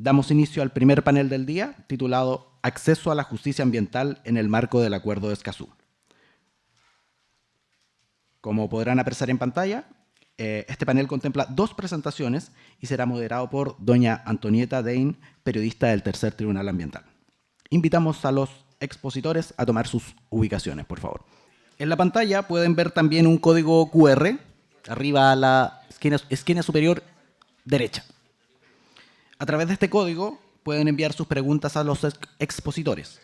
Damos inicio al primer panel del día, titulado Acceso a la justicia ambiental en el marco del Acuerdo de Escazú. Como podrán apreciar en pantalla, este panel contempla 2 presentaciones y será moderado por doña Antonieta Dein, periodista del Tercer Tribunal Ambiental. Invitamos a los expositores a tomar sus ubicaciones, por favor. En la pantalla pueden ver también un código QR, arriba a la esquina superior derecha. A través de este código pueden enviar sus preguntas a los expositores.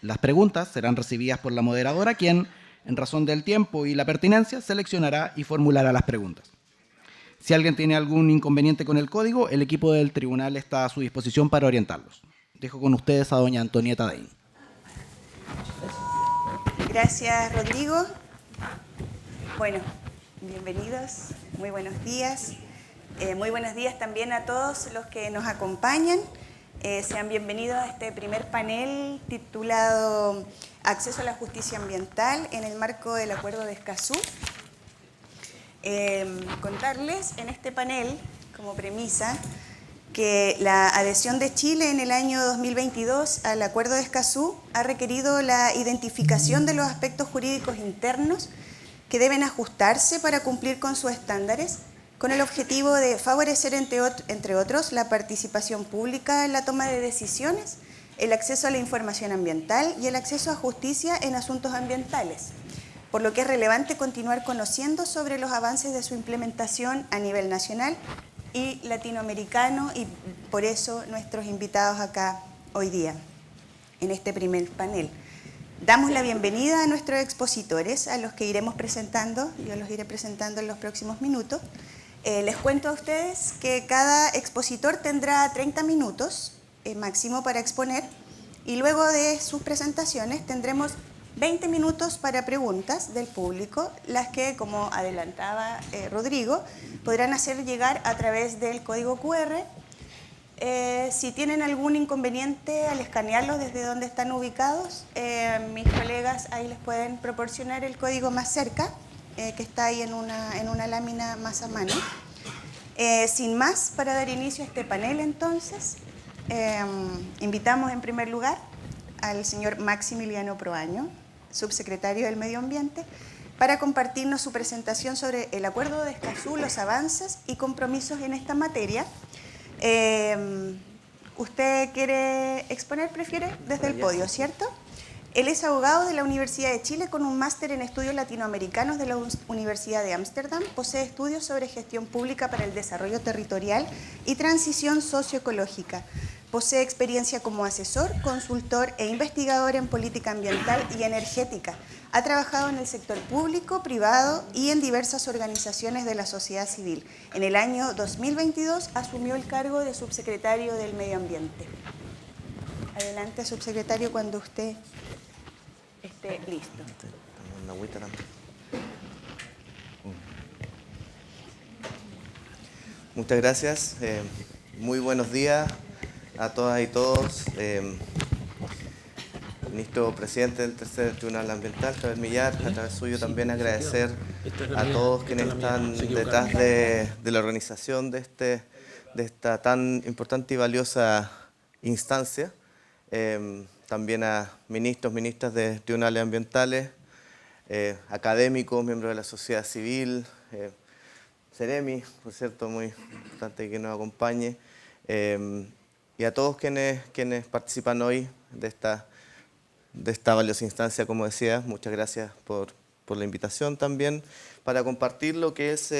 Las preguntas serán recibidas por la moderadora, quien, en razón del tiempo y la pertinencia, seleccionará y formulará las preguntas. Si alguien tiene algún inconveniente con el código, el equipo del tribunal está a su disposición para orientarlos. Dejo con ustedes a doña Antonieta Dein. Gracias, Rodrigo. Bueno, bienvenidos, muy buenos días. Muy buenos días también a todos los que nos acompañan. Sean bienvenidos a este primer panel titulado Acceso a la justicia ambiental en el marco del Acuerdo de Escazú. Contarles en este panel, como premisa, que la adhesión de Chile en el año 2022 al Acuerdo de Escazú ha requerido la identificación de los aspectos jurídicos internos que deben ajustarse para cumplir con sus estándares, con el objetivo de favorecer, entre otros, la participación pública en la toma de decisiones, el acceso a la información ambiental y el acceso a justicia en asuntos ambientales, por lo que es relevante continuar conociendo sobre los avances de su implementación a nivel nacional y latinoamericano, y por eso nuestros invitados acá hoy día, en este primer panel. Damos la bienvenida a nuestros expositores, a los que iremos presentando, yo los iré presentando en los próximos minutos. Les cuento a ustedes que cada expositor tendrá 30 minutos máximo para exponer, y luego de sus presentaciones tendremos 20 minutos para preguntas del público, las que, como adelantaba Rodrigo, podrán hacer llegar a través del código QR. Si tienen algún inconveniente al escanearlos desde donde están ubicados, mis colegas ahí les pueden proporcionar el código más cerca, que está ahí en una lámina más a mano. Sin más, para dar inicio a este panel, entonces, invitamos en primer lugar al señor Maximiliano Proaño, subsecretario del Medio Ambiente, para compartirnos su presentación sobre el Acuerdo de Escazú, los avances y compromisos en esta materia. ¿Usted quiere exponer? Prefiere desde el podio, ¿cierto? Él es abogado de la Universidad de Chile con un máster en estudios latinoamericanos de la Universidad de Ámsterdam. Posee estudios sobre gestión pública para el desarrollo territorial y transición socioecológica. Posee experiencia como asesor, consultor e investigador en política ambiental y energética. Ha trabajado en el sector público, privado y en diversas organizaciones de la sociedad civil. En el año 2022 asumió el cargo de subsecretario del Medio Ambiente. Adelante, subsecretario, cuando usted esté listo. Una agüita también. Muchas gracias. Muy buenos días a todas y todos. Ministro Presidente del Tercer Tribunal Ambiental, Javier Millar, a través suyo también agradecer a todos quienes están detrás de la organización de esta tan importante y valiosa instancia. También a ministros, ministras de tribunales ambientales, académicos, miembros de la sociedad civil, Ceremi, por cierto, muy importante que nos acompañe, y a todos quienes participan hoy de esta valiosa instancia, como decía. Muchas gracias por la invitación también, para compartir lo que es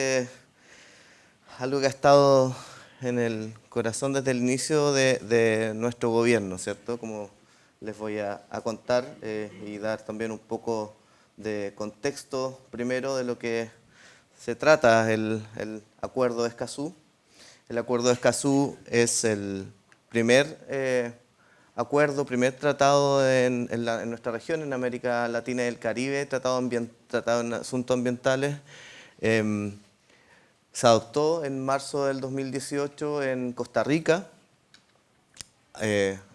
algo que ha estado en el corazón desde el inicio de nuestro gobierno, ¿cierto? Como les voy a contar y dar también un poco de contexto primero de lo que se trata el Acuerdo de Escazú. El Acuerdo de Escazú es el primer primer tratado en nuestra región, en América Latina y el Caribe, tratado en asuntos ambientales. Se adoptó en marzo del 2018 en Costa Rica,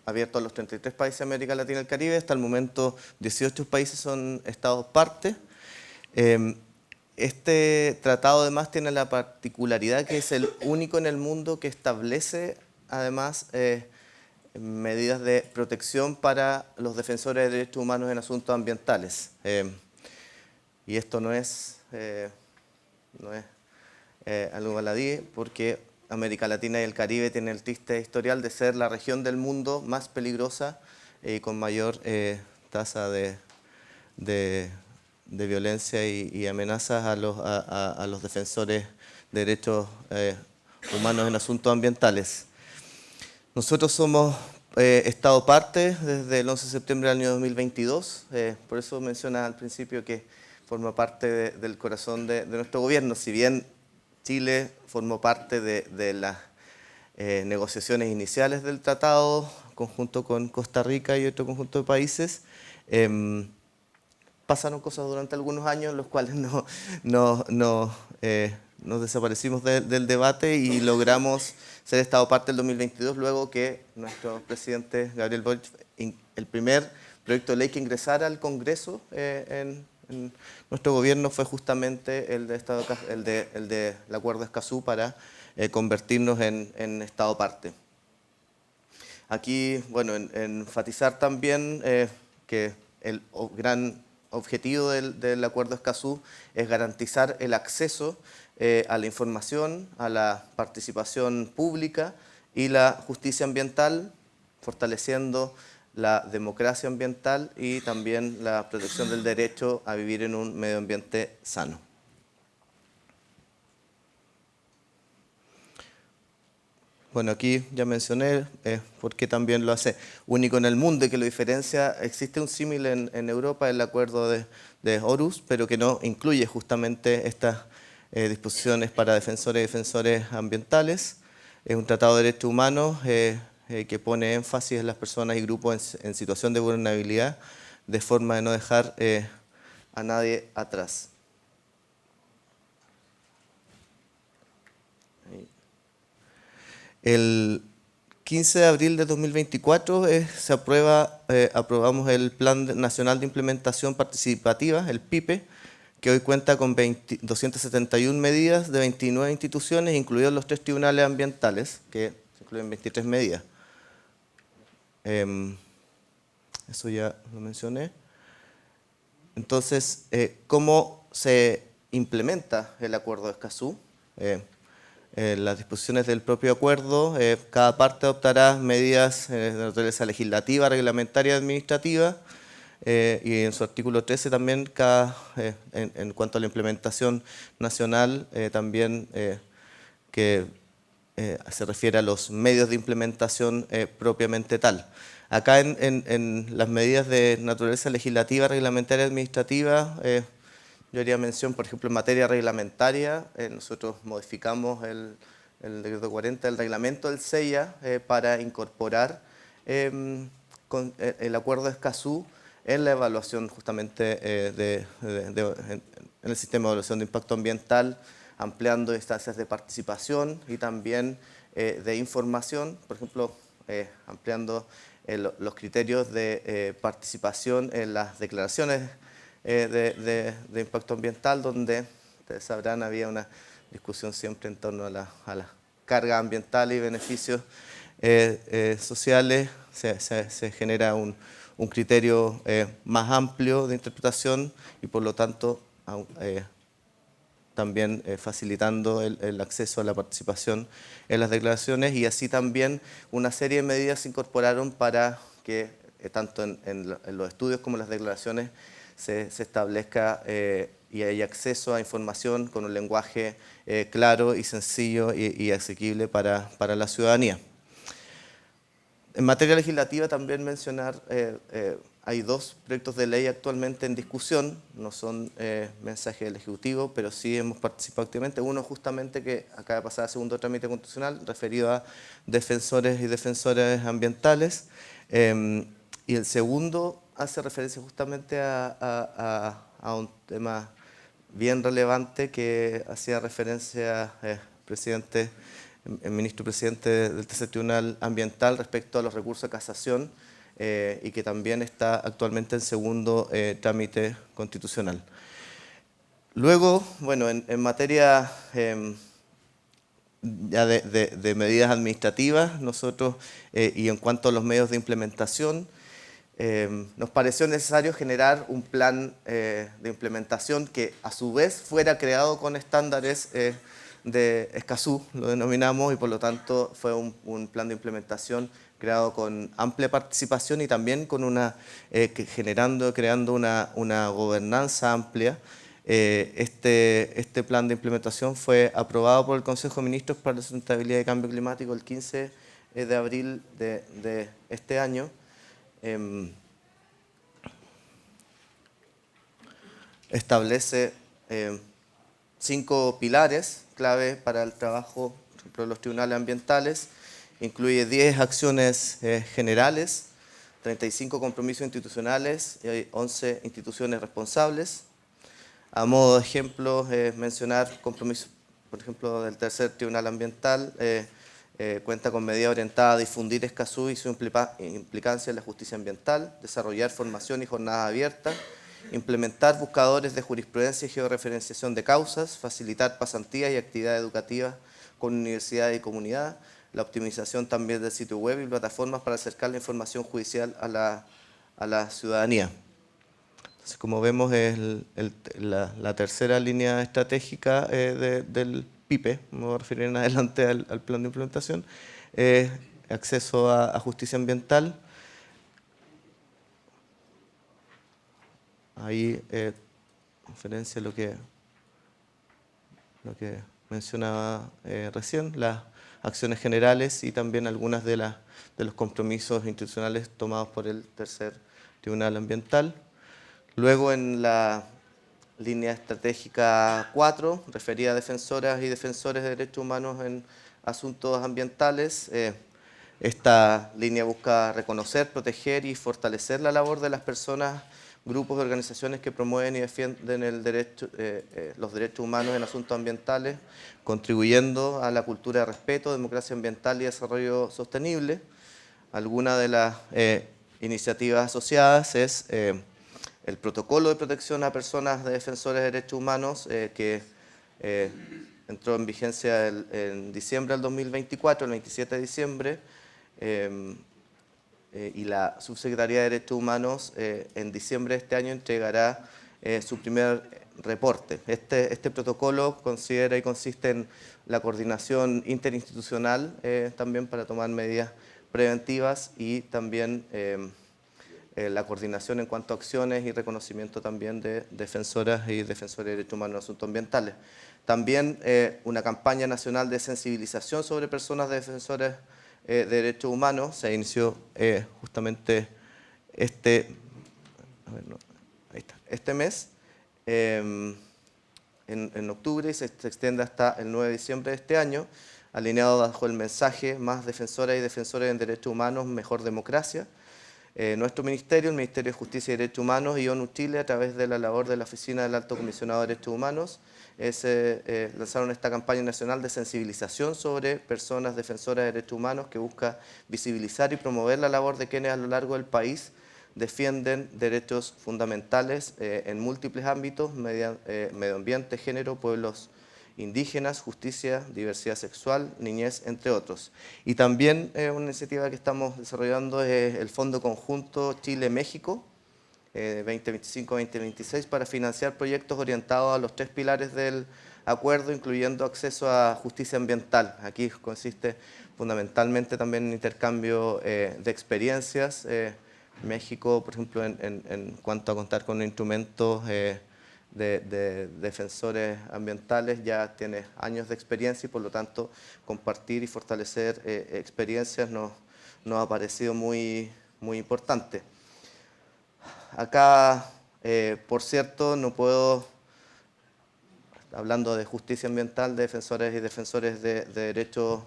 abierto a los 33 países de América Latina y el Caribe. Hasta el momento 18 países son estados parte. Este tratado además tiene la particularidad que es el único en el mundo que establece además medidas de protección para los defensores de derechos humanos en asuntos ambientales. Y esto no es algo baladí, porque América Latina y el Caribe tienen el triste historial de ser la región del mundo más peligrosa y con mayor tasa de violencia y amenazas a los defensores de derechos humanos en asuntos ambientales. Nosotros somos Estado parte desde el 11 de septiembre del año 2022, por eso menciona al principio que forma parte del corazón de nuestro gobierno. Si bien Chile formó parte de las negociaciones iniciales del tratado, conjunto con Costa Rica y otro conjunto de países, pasaron cosas durante algunos años en los cuales nos desaparecimos del debate y logramos ser Estado parte del 2022, luego que nuestro presidente Gabriel Boric, el primer proyecto de ley que ingresara al Congreso en nuestro gobierno fue justamente el del Acuerdo de Escazú para convertirnos en Estado parte. Aquí, bueno, enfatizar también que el gran objetivo del Acuerdo de Escazú es garantizar el acceso a la información, a la participación pública y la justicia ambiental, fortaleciendo la democracia ambiental y también la protección del derecho a vivir en un medio ambiente sano. Bueno, aquí ya mencioné por qué también lo hace único en el mundo y que lo diferencia. Existe un símil en Europa, el acuerdo de Aarhus, pero que no incluye justamente estas disposiciones para defensores y defensores ambientales. Es un tratado de derechos humanos que pone énfasis en las personas y grupos en situación de vulnerabilidad, de forma de no dejar a nadie atrás. El 15 de abril de 2024 aprobamos el Plan Nacional de Implementación Participativa, el PIPE, que hoy cuenta con 271 medidas de 29 instituciones, incluidos los 3 tribunales ambientales, que incluyen 23 medidas. Eso ya lo mencioné. Entonces, ¿cómo se implementa el Acuerdo de Escazú? Las disposiciones del propio acuerdo, cada parte adoptará medidas de naturaleza legislativa, reglamentaria y administrativa, y en su artículo 13 también, en cuanto a la implementación nacional, también que se refiere a los medios de implementación propiamente tal. Acá en las medidas de naturaleza legislativa, reglamentaria y administrativa, yo haría mención, por ejemplo, en materia reglamentaria, nosotros modificamos el decreto 40 del reglamento del CEIA para incorporar el Acuerdo de Escazú en la evaluación justamente en el sistema de evaluación de impacto ambiental, ampliando instancias de participación y también de información, por ejemplo, ampliando los criterios de participación en las declaraciones de impacto ambiental, donde, ustedes sabrán, había una discusión siempre en torno a la carga ambiental y beneficios sociales. Se genera un criterio más amplio de interpretación y por lo tanto también facilitando el acceso a la participación en las declaraciones, y así también una serie de medidas se incorporaron para que tanto en los estudios como en las declaraciones se establezca y haya acceso a información con un lenguaje claro y sencillo y asequible para la ciudadanía. En materia legislativa también mencionar, hay 2 proyectos de ley actualmente en discusión, no son mensajes del Ejecutivo, pero sí hemos participado activamente. Uno justamente que acaba de pasar a segundo trámite constitucional, referido a defensores y defensoras ambientales, y el segundo hace referencia justamente a un tema bien relevante que hacía referencia el ministro presidente del Tercer Tribunal Ambiental respecto a los recursos de casación y que también está actualmente en segundo trámite constitucional. Luego, bueno, en materia ya de medidas administrativas, nosotros, y en cuanto a los medios de implementación, nos pareció necesario generar un plan de implementación que a su vez fuera creado con estándares de Escazú, lo denominamos, y por lo tanto fue un plan de implementación creado con amplia participación y también con creando una gobernanza amplia. Este plan de implementación fue aprobado por el Consejo de Ministros para la Sustentabilidad y Cambio Climático el 15 de abril de este año. Establece 5 pilares clave para el trabajo, por ejemplo, de los tribunales ambientales. Incluye 10 acciones generales, 35 compromisos institucionales y 11 instituciones responsables. A modo de ejemplo, mencionar compromisos, por ejemplo, del tercer tribunal ambiental, cuenta con medidas orientadas a difundir Escazú y su implicancia en la justicia ambiental, desarrollar formación y jornadas abiertas, implementar buscadores de jurisprudencia y georreferenciación de causas, facilitar pasantías y actividades educativas con universidades y comunidad, la optimización también del sitio web y plataformas para acercar la información judicial a la ciudadanía. Entonces, como vemos, es la tercera línea estratégica del PIPE, me voy a referir en adelante al plan de implementación, acceso a justicia ambiental. Ahí referencia a lo que mencionaba recién, las acciones generales y también algunas de los compromisos institucionales tomados por el tercer tribunal ambiental. Luego, en la línea estratégica 4, referida a defensoras y defensores de derechos humanos en asuntos ambientales, esta línea busca reconocer, proteger y fortalecer la labor de las personas, grupos y organizaciones que promueven y defienden los derechos humanos en asuntos ambientales, contribuyendo a la cultura de respeto, democracia ambiental y desarrollo sostenible. Alguna de las iniciativas asociadas es el protocolo de protección a personas de defensores de derechos humanos que entró en vigencia en diciembre del 2024, el 27 de diciembre, y la Subsecretaría de Derechos Humanos en diciembre de este año entregará su primer reporte. Este protocolo considera y consiste en la coordinación interinstitucional también para tomar medidas preventivas y también la coordinación en cuanto a acciones y reconocimiento también de defensoras y defensores de derechos humanos en asuntos ambientales. También una campaña nacional de sensibilización sobre personas defensoras de derechos humanos se inició justamente este mes, en octubre, y se extiende hasta el 9 de diciembre de este año, alineado bajo el mensaje Más defensoras y defensores en derechos humanos, mejor democracia. Nuestro ministerio, el Ministerio de Justicia y Derechos Humanos y ONU Chile, a través de la labor de la Oficina del Alto Comisionado de Derechos Humanos, lanzaron esta campaña nacional de sensibilización sobre personas defensoras de derechos humanos que busca visibilizar y promover la labor de quienes a lo largo del país defienden derechos fundamentales en múltiples ámbitos, medio ambiente, género, pueblos indígenas, justicia, diversidad sexual, niñez, entre otros. Y también una iniciativa que estamos desarrollando es el Fondo Conjunto Chile-México 2025-2026 para financiar proyectos orientados a los 3 pilares del acuerdo, incluyendo acceso a justicia ambiental. Aquí consiste fundamentalmente también en intercambio de experiencias. México, por ejemplo, en cuanto a contar con instrumentos de defensores ambientales, ya tiene años de experiencia y por lo tanto compartir y fortalecer experiencias nos ha parecido muy importante. Acá, por cierto, no puedo, hablando de justicia ambiental, de defensores y defensores de derechos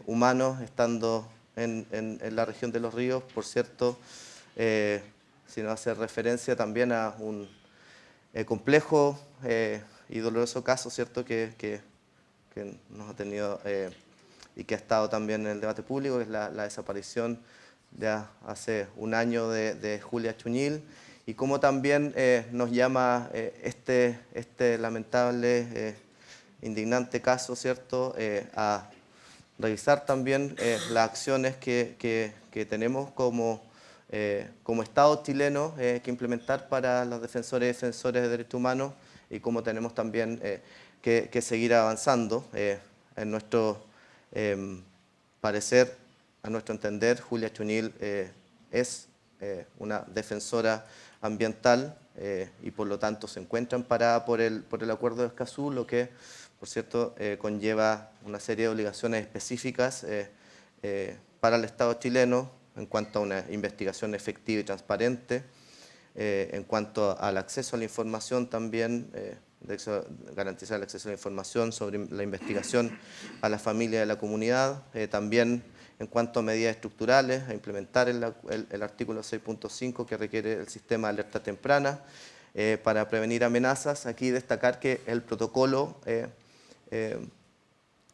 humanos, estando en la región de Los Ríos, por cierto, sino hacer referencia también a un complejo y doloroso caso, ¿cierto?, que nos ha tenido y que ha estado también en el debate público, que es la desaparición ya hace un año de Julia Chuñil, y cómo también nos llama este lamentable indignante caso, ¿cierto?, a revisar también las acciones que tenemos como Estado chileno que implementar para los defensores y defensores de derechos humanos y cómo tenemos también que seguir avanzando. En nuestro parecer, a nuestro entender, Julia Chunil es una defensora ambiental y por lo tanto se encuentra amparada por el Acuerdo de Escazú, lo que, por cierto, conlleva una serie de obligaciones específicas para el Estado chileno en cuanto a una investigación efectiva y transparente, en cuanto al acceso a la información también, garantizar el acceso a la información sobre la investigación a la familia y a la comunidad, también en cuanto a medidas estructurales, a implementar el artículo 6.5 que requiere el sistema de alerta temprana para prevenir amenazas. Aquí destacar que el protocolo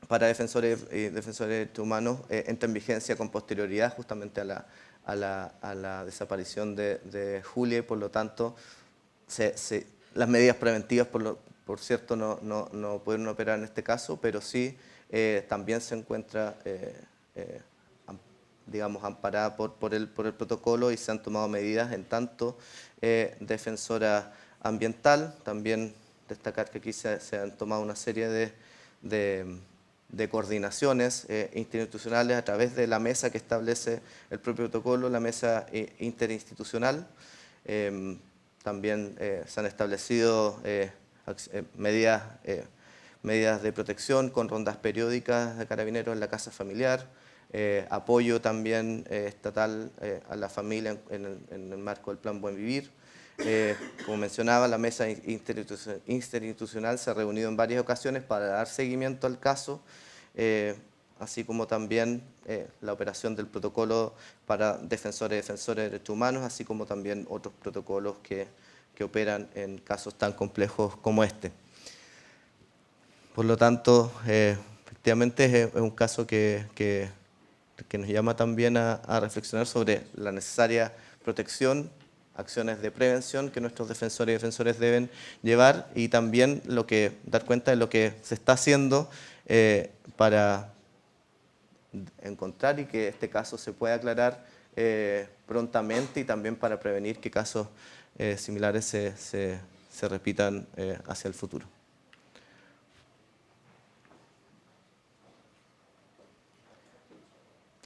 para defensores y defensores de derechos humanos entra en vigencia con posterioridad justamente a la desaparición de Julia y por lo tanto las medidas preventivas por cierto no pueden operar en este caso, pero sí también se encuentra digamos amparada por el protocolo y se han tomado medidas en tanto defensora ambiental. También destacar que aquí se han tomado una serie de coordinaciones interinstitucionales a través de la mesa que establece el propio protocolo, la mesa interinstitucional. También se han establecido medidas de protección con rondas periódicas de carabineros en la casa familiar, apoyo también estatal a la familia en el marco del Plan Buen Vivir. Como mencionaba, la mesa interinstitucional se ha reunido en varias ocasiones para dar seguimiento al caso, así como también la operación del protocolo para defensores y defensores de derechos humanos, así como también otros protocolos que operan en casos tan complejos como este. Por lo tanto, efectivamente es un caso que nos llama también a reflexionar sobre la necesaria protección, acciones de prevención que nuestros defensores y defensores deben llevar y también dar cuenta de lo que se está haciendo para encontrar y que este caso se pueda aclarar prontamente y también para prevenir que casos similares se repitan hacia el futuro.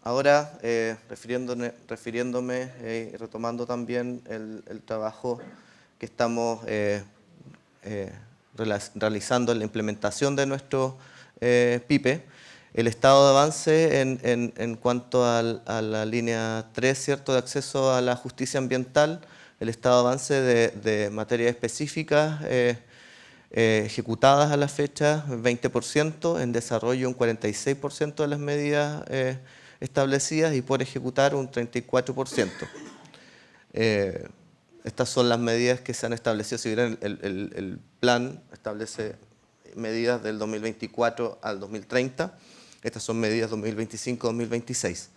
Ahora, refiriéndome y retomando también el trabajo que estamos realizando en la implementación de nuestro PIPE, el estado de avance en cuanto a la línea 3, ¿cierto?, de acceso a la justicia ambiental, el estado de avance de materias específicas ejecutadas a la fecha, 20%, en desarrollo un 46% de las medidas establecidas y por ejecutar un 34%. Estas son las medidas que se han establecido. Si bien el plan establece medidas del 2024 al 2030, estas son medidas 2025-2026.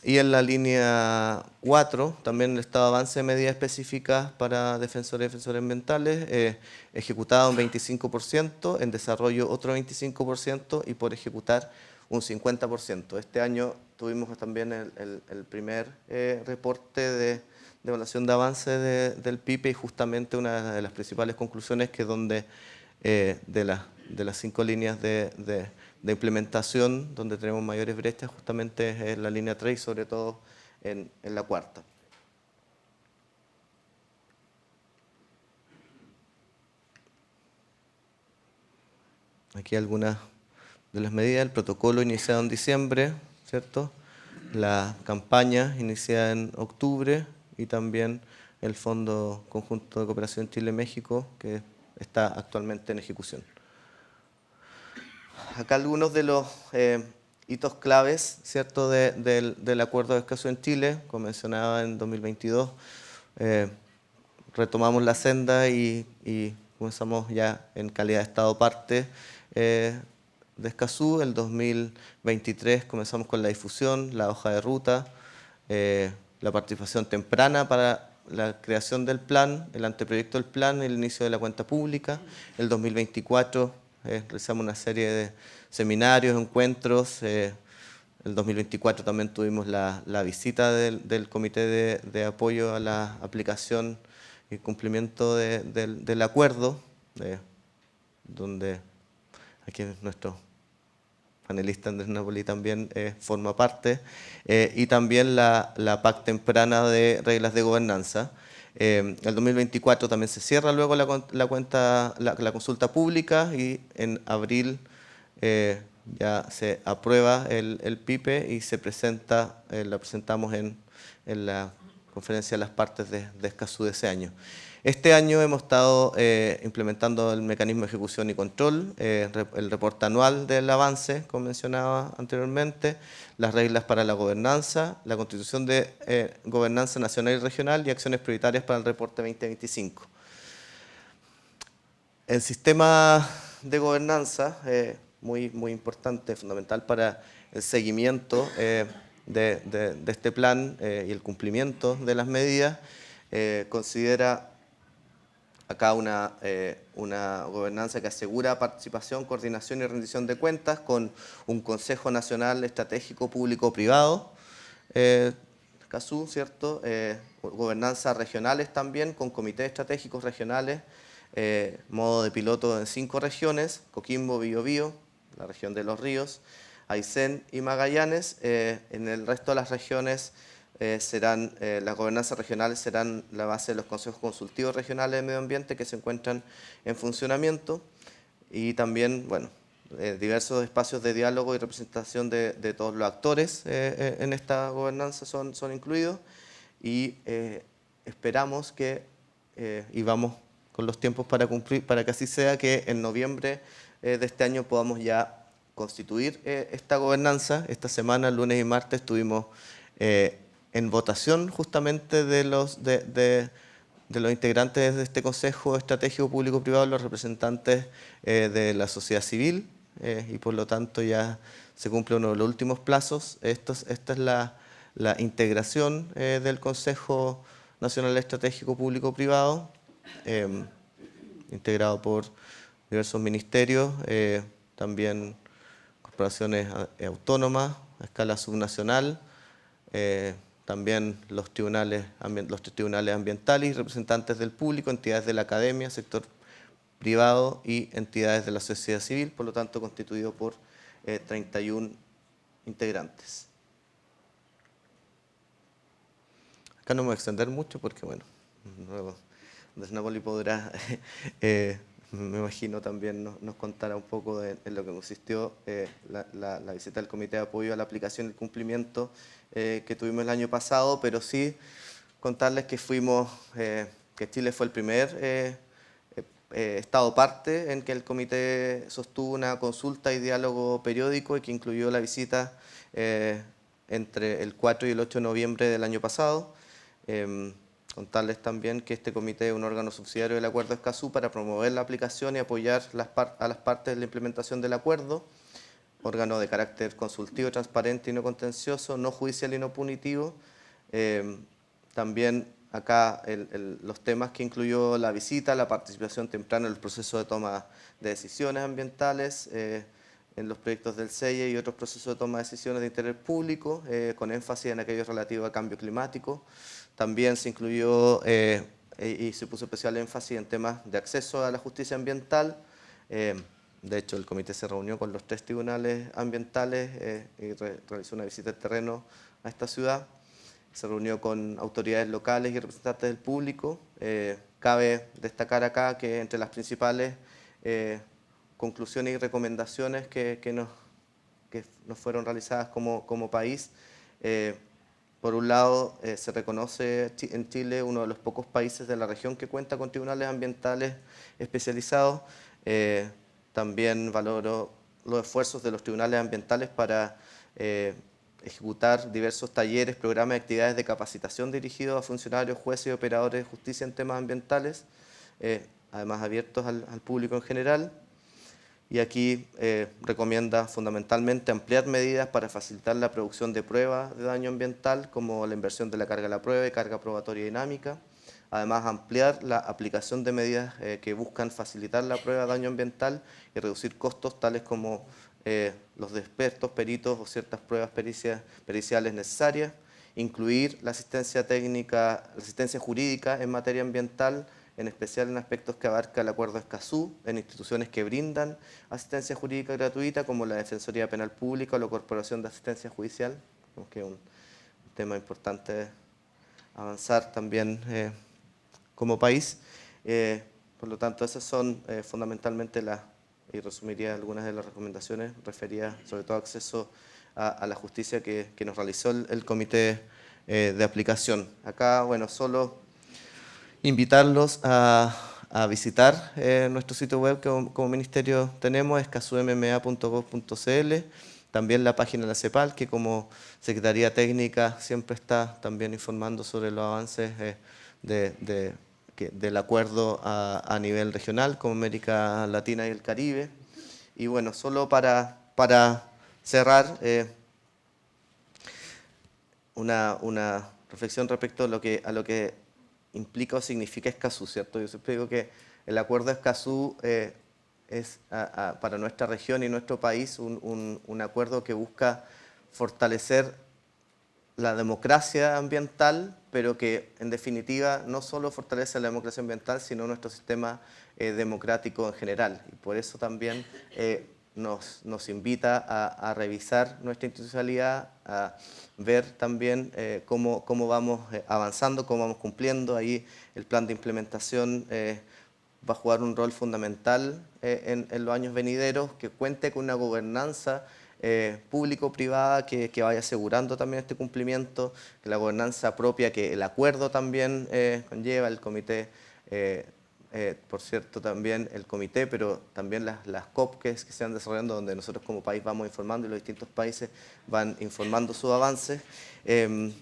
Y en la línea 4, también el estado de avance de medidas específicas para defensores y defensores ambientales, ejecutada un 25%, en desarrollo otro 25% y por ejecutar un 50%. Este año tuvimos también el primer reporte de evaluación de avance del PIPE y justamente una de las principales conclusiones que donde de las 5 líneas de implementación donde tenemos mayores brechas justamente es la línea 3 y sobre todo en la 4ª. Aquí algunas de las medidas, el protocolo iniciado en diciembre, ¿cierto? La campaña iniciada en octubre y también el Fondo Conjunto de Cooperación Chile-México que está actualmente en ejecución. Acá algunos de los hitos claves, ¿cierto?, del Acuerdo de Escazú en Chile, como mencionaba en 2022, retomamos la senda y comenzamos ya en calidad de Estado parte de Escazú. El 2023 comenzamos con la difusión, la hoja de ruta, la participación temprana para la creación del plan, el anteproyecto del plan, el inicio de la cuenta pública. El 2024 realizamos una serie de seminarios, encuentros. El 2024 también tuvimos la visita del Comité de Apoyo a la Aplicación y Cumplimiento del Acuerdo, donde aquí nuestro panelista Andrés Napoli también forma parte, y también la PAC temprana de reglas de gobernanza. El 2024 también se cierra luego la consulta pública y en abril ya se aprueba el PIPE y se presenta, la presentamos en la conferencia de las partes de Escazú de ese año. Este año hemos estado implementando el mecanismo de ejecución y control, el reporte anual del avance, como mencionaba anteriormente, las reglas para la gobernanza, la constitución de gobernanza nacional y regional y acciones prioritarias para el reporte 2025. El sistema de gobernanza, muy importante, fundamental para el seguimiento de este plan y el cumplimiento de las medidas, considera acá una gobernanza que asegura participación, coordinación y rendición de cuentas con un Consejo Nacional Estratégico Público-Privado, Escazú, ¿cierto? Gobernanzas regionales también, con comités estratégicos regionales, modo de piloto en 5 regiones, Coquimbo, Biobío, la región de Los Ríos, Aysén y Magallanes. En el resto de las regiones las gobernanzas regionales serán la base de los consejos consultivos regionales de medio ambiente que se encuentran en funcionamiento, y también, bueno, diversos espacios de diálogo y representación de todos los actores en esta gobernanza son incluidos, y esperamos que, y vamos con los tiempos para cumplir, para que así sea, que en noviembre de este año podamos ya constituir esta gobernanza. Esta semana, lunes y martes, estuvimos en votación justamente de los integrantes de este Consejo Estratégico Público-Privado, los representantes de la sociedad civil, y por lo tanto ya se cumple uno de los últimos plazos. Esta es la integración del Consejo Nacional Estratégico Público-Privado, integrado por diversos ministerios, también corporaciones autónomas a escala subnacional, también los tribunales ambientales y representantes del público, entidades de la academia, sector privado y entidades de la sociedad civil, por lo tanto constituido por 31 integrantes. Acá no me voy a extender mucho porque, bueno, luego Andrés Napoli podrá, me imagino, también nos contará un poco en lo que consistió la visita del Comité de Apoyo a la Aplicación y Cumplimiento que tuvimos el año pasado, pero sí contarles que que Chile fue el primer Estado parte en que el Comité sostuvo una consulta y diálogo periódico y que incluyó la visita entre el 4 y el 8 de noviembre del año pasado. Contarles también que este comité es un órgano subsidiario del Acuerdo de Escazú para promover la aplicación y apoyar a las partes de la implementación del acuerdo, órgano de carácter consultivo, transparente y no contencioso, no judicial y no punitivo. También acá los temas que incluyó la visita, la participación temprana en el proceso de toma de decisiones ambientales, en los proyectos del SEIE y otros procesos de toma de decisiones de interés público, con énfasis en aquellos relativos al cambio climático. También se incluyó y se puso especial énfasis en temas de acceso a la justicia ambiental. De hecho, el comité se reunió con los 3 tribunales ambientales y realizó una visita de terreno a esta ciudad. Se reunió con autoridades locales y representantes del público. Cabe destacar acá que entre las principales conclusiones y recomendaciones que nos fueron realizadas como país, por un lado, se reconoce en Chile uno de los pocos países de la región que cuenta con tribunales ambientales especializados. También valoró los esfuerzos de los tribunales ambientales para ejecutar diversos talleres, programas y actividades de capacitación dirigidos a funcionarios, jueces y operadores de justicia en temas ambientales, además abiertos al público en general. Y aquí recomienda fundamentalmente ampliar medidas para facilitar la producción de pruebas de daño ambiental, como la inversión de la carga de la prueba y carga probatoria dinámica, además ampliar la aplicación de medidas que buscan facilitar la prueba de daño ambiental y reducir costos tales como los de expertos, peritos o ciertas pruebas periciales necesarias, incluir la asistencia técnica, la asistencia jurídica en materia ambiental, en especial en aspectos que abarca el Acuerdo de Escazú, en instituciones que brindan asistencia jurídica gratuita, como la Defensoría Penal Pública o la Corporación de Asistencia Judicial, que es un tema importante avanzar también como país. Por lo tanto, esas son fundamentalmente y resumiría algunas de las recomendaciones referidas sobre todo a acceso a la justicia que nos realizó el comité de aplicación. Acá, bueno, solo invitarlos a visitar nuestro sitio web que como ministerio tenemos, escazumma.gov.cl, también la página de la CEPAL, que como Secretaría Técnica siempre está también informando sobre los avances del acuerdo a nivel regional con América Latina y el Caribe. Y bueno, solo para cerrar, una reflexión respecto a lo que implica o significa Escazú, ¿cierto? Yo siempre digo que el acuerdo de Escazú es para nuestra región y nuestro país un acuerdo que busca fortalecer la democracia ambiental, pero que en definitiva no solo fortalece la democracia ambiental, sino nuestro sistema democrático en general. Y por eso también nos invita a revisar nuestra institucionalidad, a ver también cómo vamos avanzando, cómo vamos cumpliendo. Ahí el plan de implementación va a jugar un rol fundamental en los años venideros, que cuente con una gobernanza público-privada que vaya asegurando también este cumplimiento, que la gobernanza propia, que el acuerdo también conlleva, el comité, por cierto también el comité, pero también las COP que se van desarrollando, donde nosotros como país vamos informando y los distintos países van informando sus avances,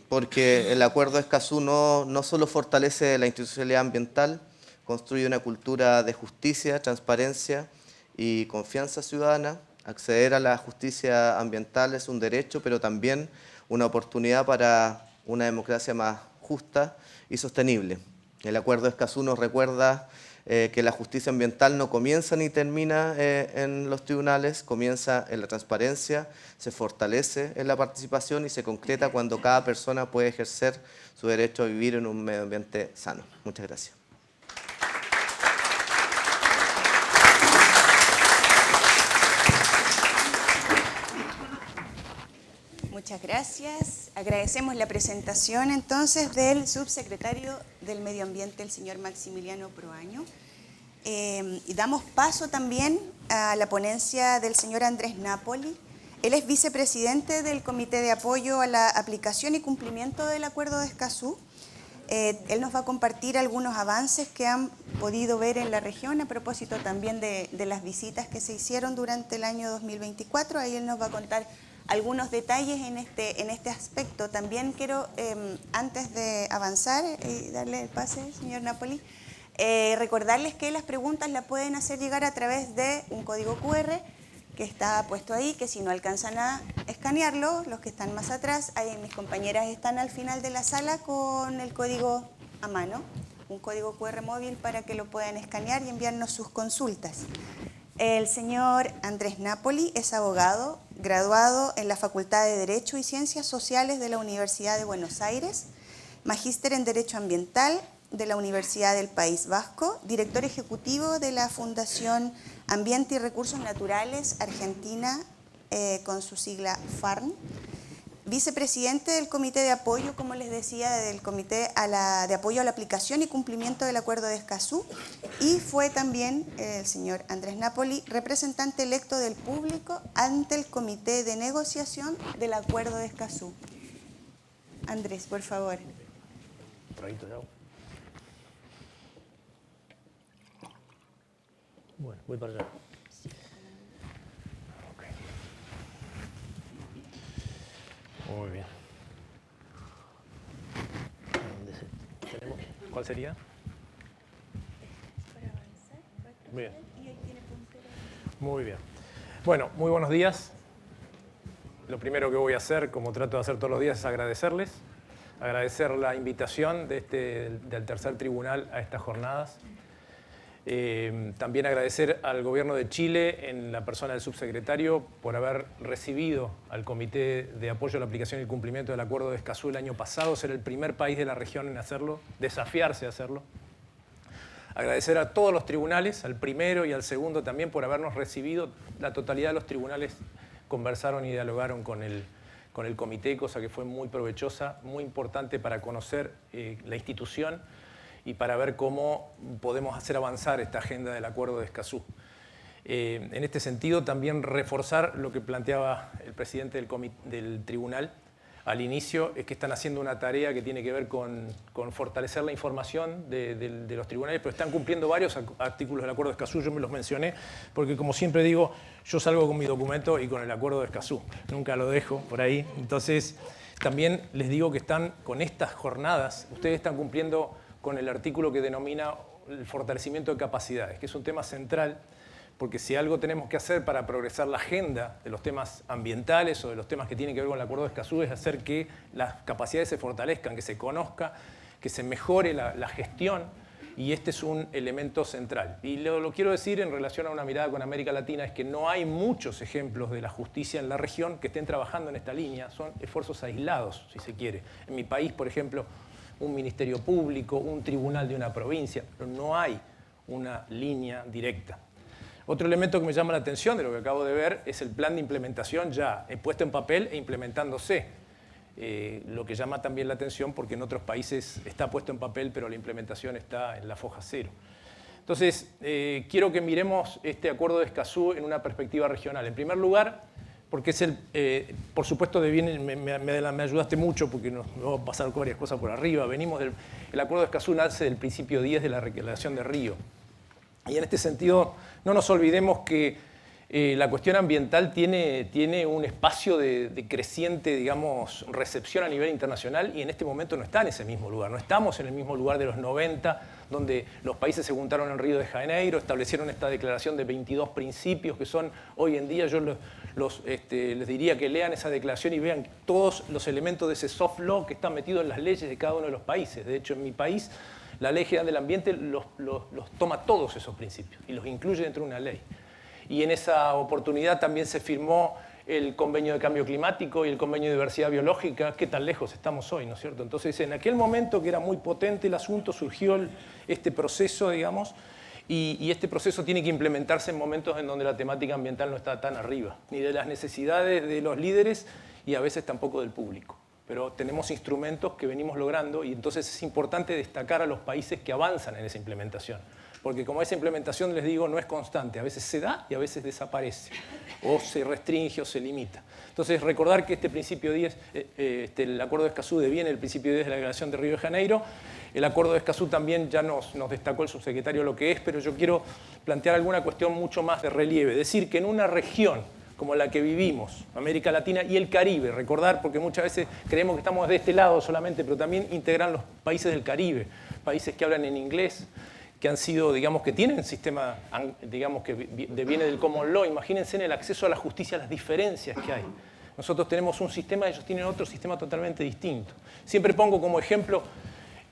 porque el acuerdo de Escazú no solo fortalece la institucionalidad ambiental, construye una cultura de justicia, transparencia y confianza ciudadana. Acceder a la justicia ambiental es un derecho, pero también una oportunidad para una democracia más justa y sostenible. El Acuerdo de Escazú nos recuerda que la justicia ambiental no comienza ni termina en los tribunales, comienza en la transparencia, se fortalece en la participación y se concreta cuando cada persona puede ejercer su derecho a vivir en un medio ambiente sano. Muchas gracias. Muchas gracias. Agradecemos la presentación entonces del subsecretario del Medio Ambiente, el señor Maximiliano Proaño. Y damos paso también a la ponencia del señor Andrés Napoli. Él es vicepresidente del Comité de Apoyo a la Aplicación y Cumplimiento del Acuerdo de Escazú. Él nos va a compartir algunos avances que han podido ver en la región a propósito también de las visitas que se hicieron durante el año 2024. Ahí él nos va a contar algunos detalles en este aspecto. También quiero, antes de avanzar y darle el pase, señor Napoli, recordarles que las preguntas las pueden hacer llegar a través de un código QR que está puesto ahí, que si no alcanzan a escanearlo, los que están más atrás, ahí mis compañeras están al final de la sala con el código a mano, un código QR móvil para que lo puedan escanear y enviarnos sus consultas. El señor Andrés Napoli es abogado, graduado en la Facultad de Derecho y Ciencias Sociales de la Universidad de Buenos Aires, magíster en Derecho Ambiental de la Universidad del País Vasco, director ejecutivo de la Fundación Ambiente y Recursos Naturales Argentina, con su sigla FARN, vicepresidente del Comité de Apoyo, como les decía, del Comité de Apoyo a la Aplicación y Cumplimiento del Acuerdo de Escazú, y fue también el señor Andrés Napoli, representante electo del público ante el Comité de Negociación del Acuerdo de Escazú. Andrés, por favor. Bueno, voy para allá. Okay. Muy bien. ¿Cuál sería? Bien. Muy bien. Bueno, muy buenos días. Lo primero que voy a hacer, como trato de hacer todos los días, es agradecerles agradecer la invitación del tercer tribunal a estas jornadas. También agradecer al Gobierno de Chile, en la persona del subsecretario, por haber recibido al Comité de Apoyo a la Aplicación y el Cumplimiento del Acuerdo de Escazú el año pasado, ser el primer país de la región en hacerlo, desafiarse a hacerlo. Agradecer a todos los tribunales, al primero y al segundo también, por habernos recibido. La totalidad de los tribunales conversaron y dialogaron con el comité, cosa que fue muy provechosa, muy importante para conocer la institución y para ver cómo podemos hacer avanzar esta agenda del Acuerdo de Escazú. En este sentido, también reforzar lo que planteaba el presidente del tribunal al inicio, es que están haciendo una tarea que tiene que ver con fortalecer la información de los tribunales, pero están cumpliendo varios artículos del Acuerdo de Escazú. Yo me los mencioné porque, como siempre digo, yo salgo con mi documento y con el Acuerdo de Escazú. Nunca lo dejo por ahí. Entonces, también les digo que están con estas jornadas, ustedes están cumpliendo con el artículo que denomina el fortalecimiento de capacidades, que es un tema central, porque si algo tenemos que hacer para progresar la agenda de los temas ambientales o de los temas que tienen que ver con el Acuerdo de Escazú es hacer que las capacidades se fortalezcan, que se conozca, que se mejore la gestión, y este es un elemento central. Y lo quiero decir en relación a una mirada con América Latina, es que no hay muchos ejemplos de la justicia en la región que estén trabajando en esta línea, son esfuerzos aislados, si se quiere. En mi país, por ejemplo, un ministerio público, un tribunal de una provincia, pero no hay una línea directa. Otro elemento que me llama la atención de lo que acabo de ver es el plan de implementación ya puesto en papel e implementándose. Lo que llama también la atención porque en otros países está puesto en papel, pero la implementación está en la foja cero. Entonces, quiero que miremos este Acuerdo de Escazú en una perspectiva regional. En primer lugar, porque es por supuesto, me ayudaste mucho porque nos vamos a pasar varias cosas por arriba. El Acuerdo de Escazú nace del principio 10 de la Declaración de Río. Y en este sentido, no nos olvidemos que la cuestión ambiental tiene un espacio de creciente, digamos, recepción a nivel internacional, y en este momento no está en ese mismo lugar. No estamos en el mismo lugar de los 90, donde los países se juntaron en Río de Janeiro, establecieron esta declaración de 22 principios que son, hoy en día, yo les diría que lean esa declaración y vean todos los elementos de ese soft law que están metidos en las leyes de cada uno de los países. De hecho, en mi país, la Ley General del Ambiente los toma todos esos principios y los incluye dentro de una ley. Y en esa oportunidad también se firmó el Convenio de Cambio Climático y el Convenio de Diversidad Biológica. ¿Qué tan lejos estamos hoy, no es cierto? Entonces, en aquel momento que era muy potente el asunto, surgió este proceso, digamos, y este proceso tiene que implementarse en momentos en donde la temática ambiental no está tan arriba, ni de las necesidades de los líderes y a veces tampoco del público. Pero tenemos instrumentos que venimos logrando, y entonces es importante destacar a los países que avanzan en esa implementación. Porque como esa implementación, les digo, no es constante. A veces se da y a veces desaparece. O se restringe o se limita. Entonces, recordar que este principio 10, el Acuerdo de Escazú deviene el principio 10 de la Declaración de Río de Janeiro. El Acuerdo de Escazú también ya nos destacó el subsecretario lo que es, pero yo quiero plantear alguna cuestión mucho más de relieve. Decir que en una región como la que vivimos, América Latina y el Caribe, recordar, porque muchas veces creemos que estamos de este lado solamente, pero también integran los países del Caribe, países que hablan en inglés, que han sido, digamos, que tienen un sistema, digamos, que viene del common law. Imagínense en el acceso a la justicia las diferencias que hay. Nosotros tenemos un sistema, ellos tienen otro sistema totalmente distinto. Siempre pongo como ejemplo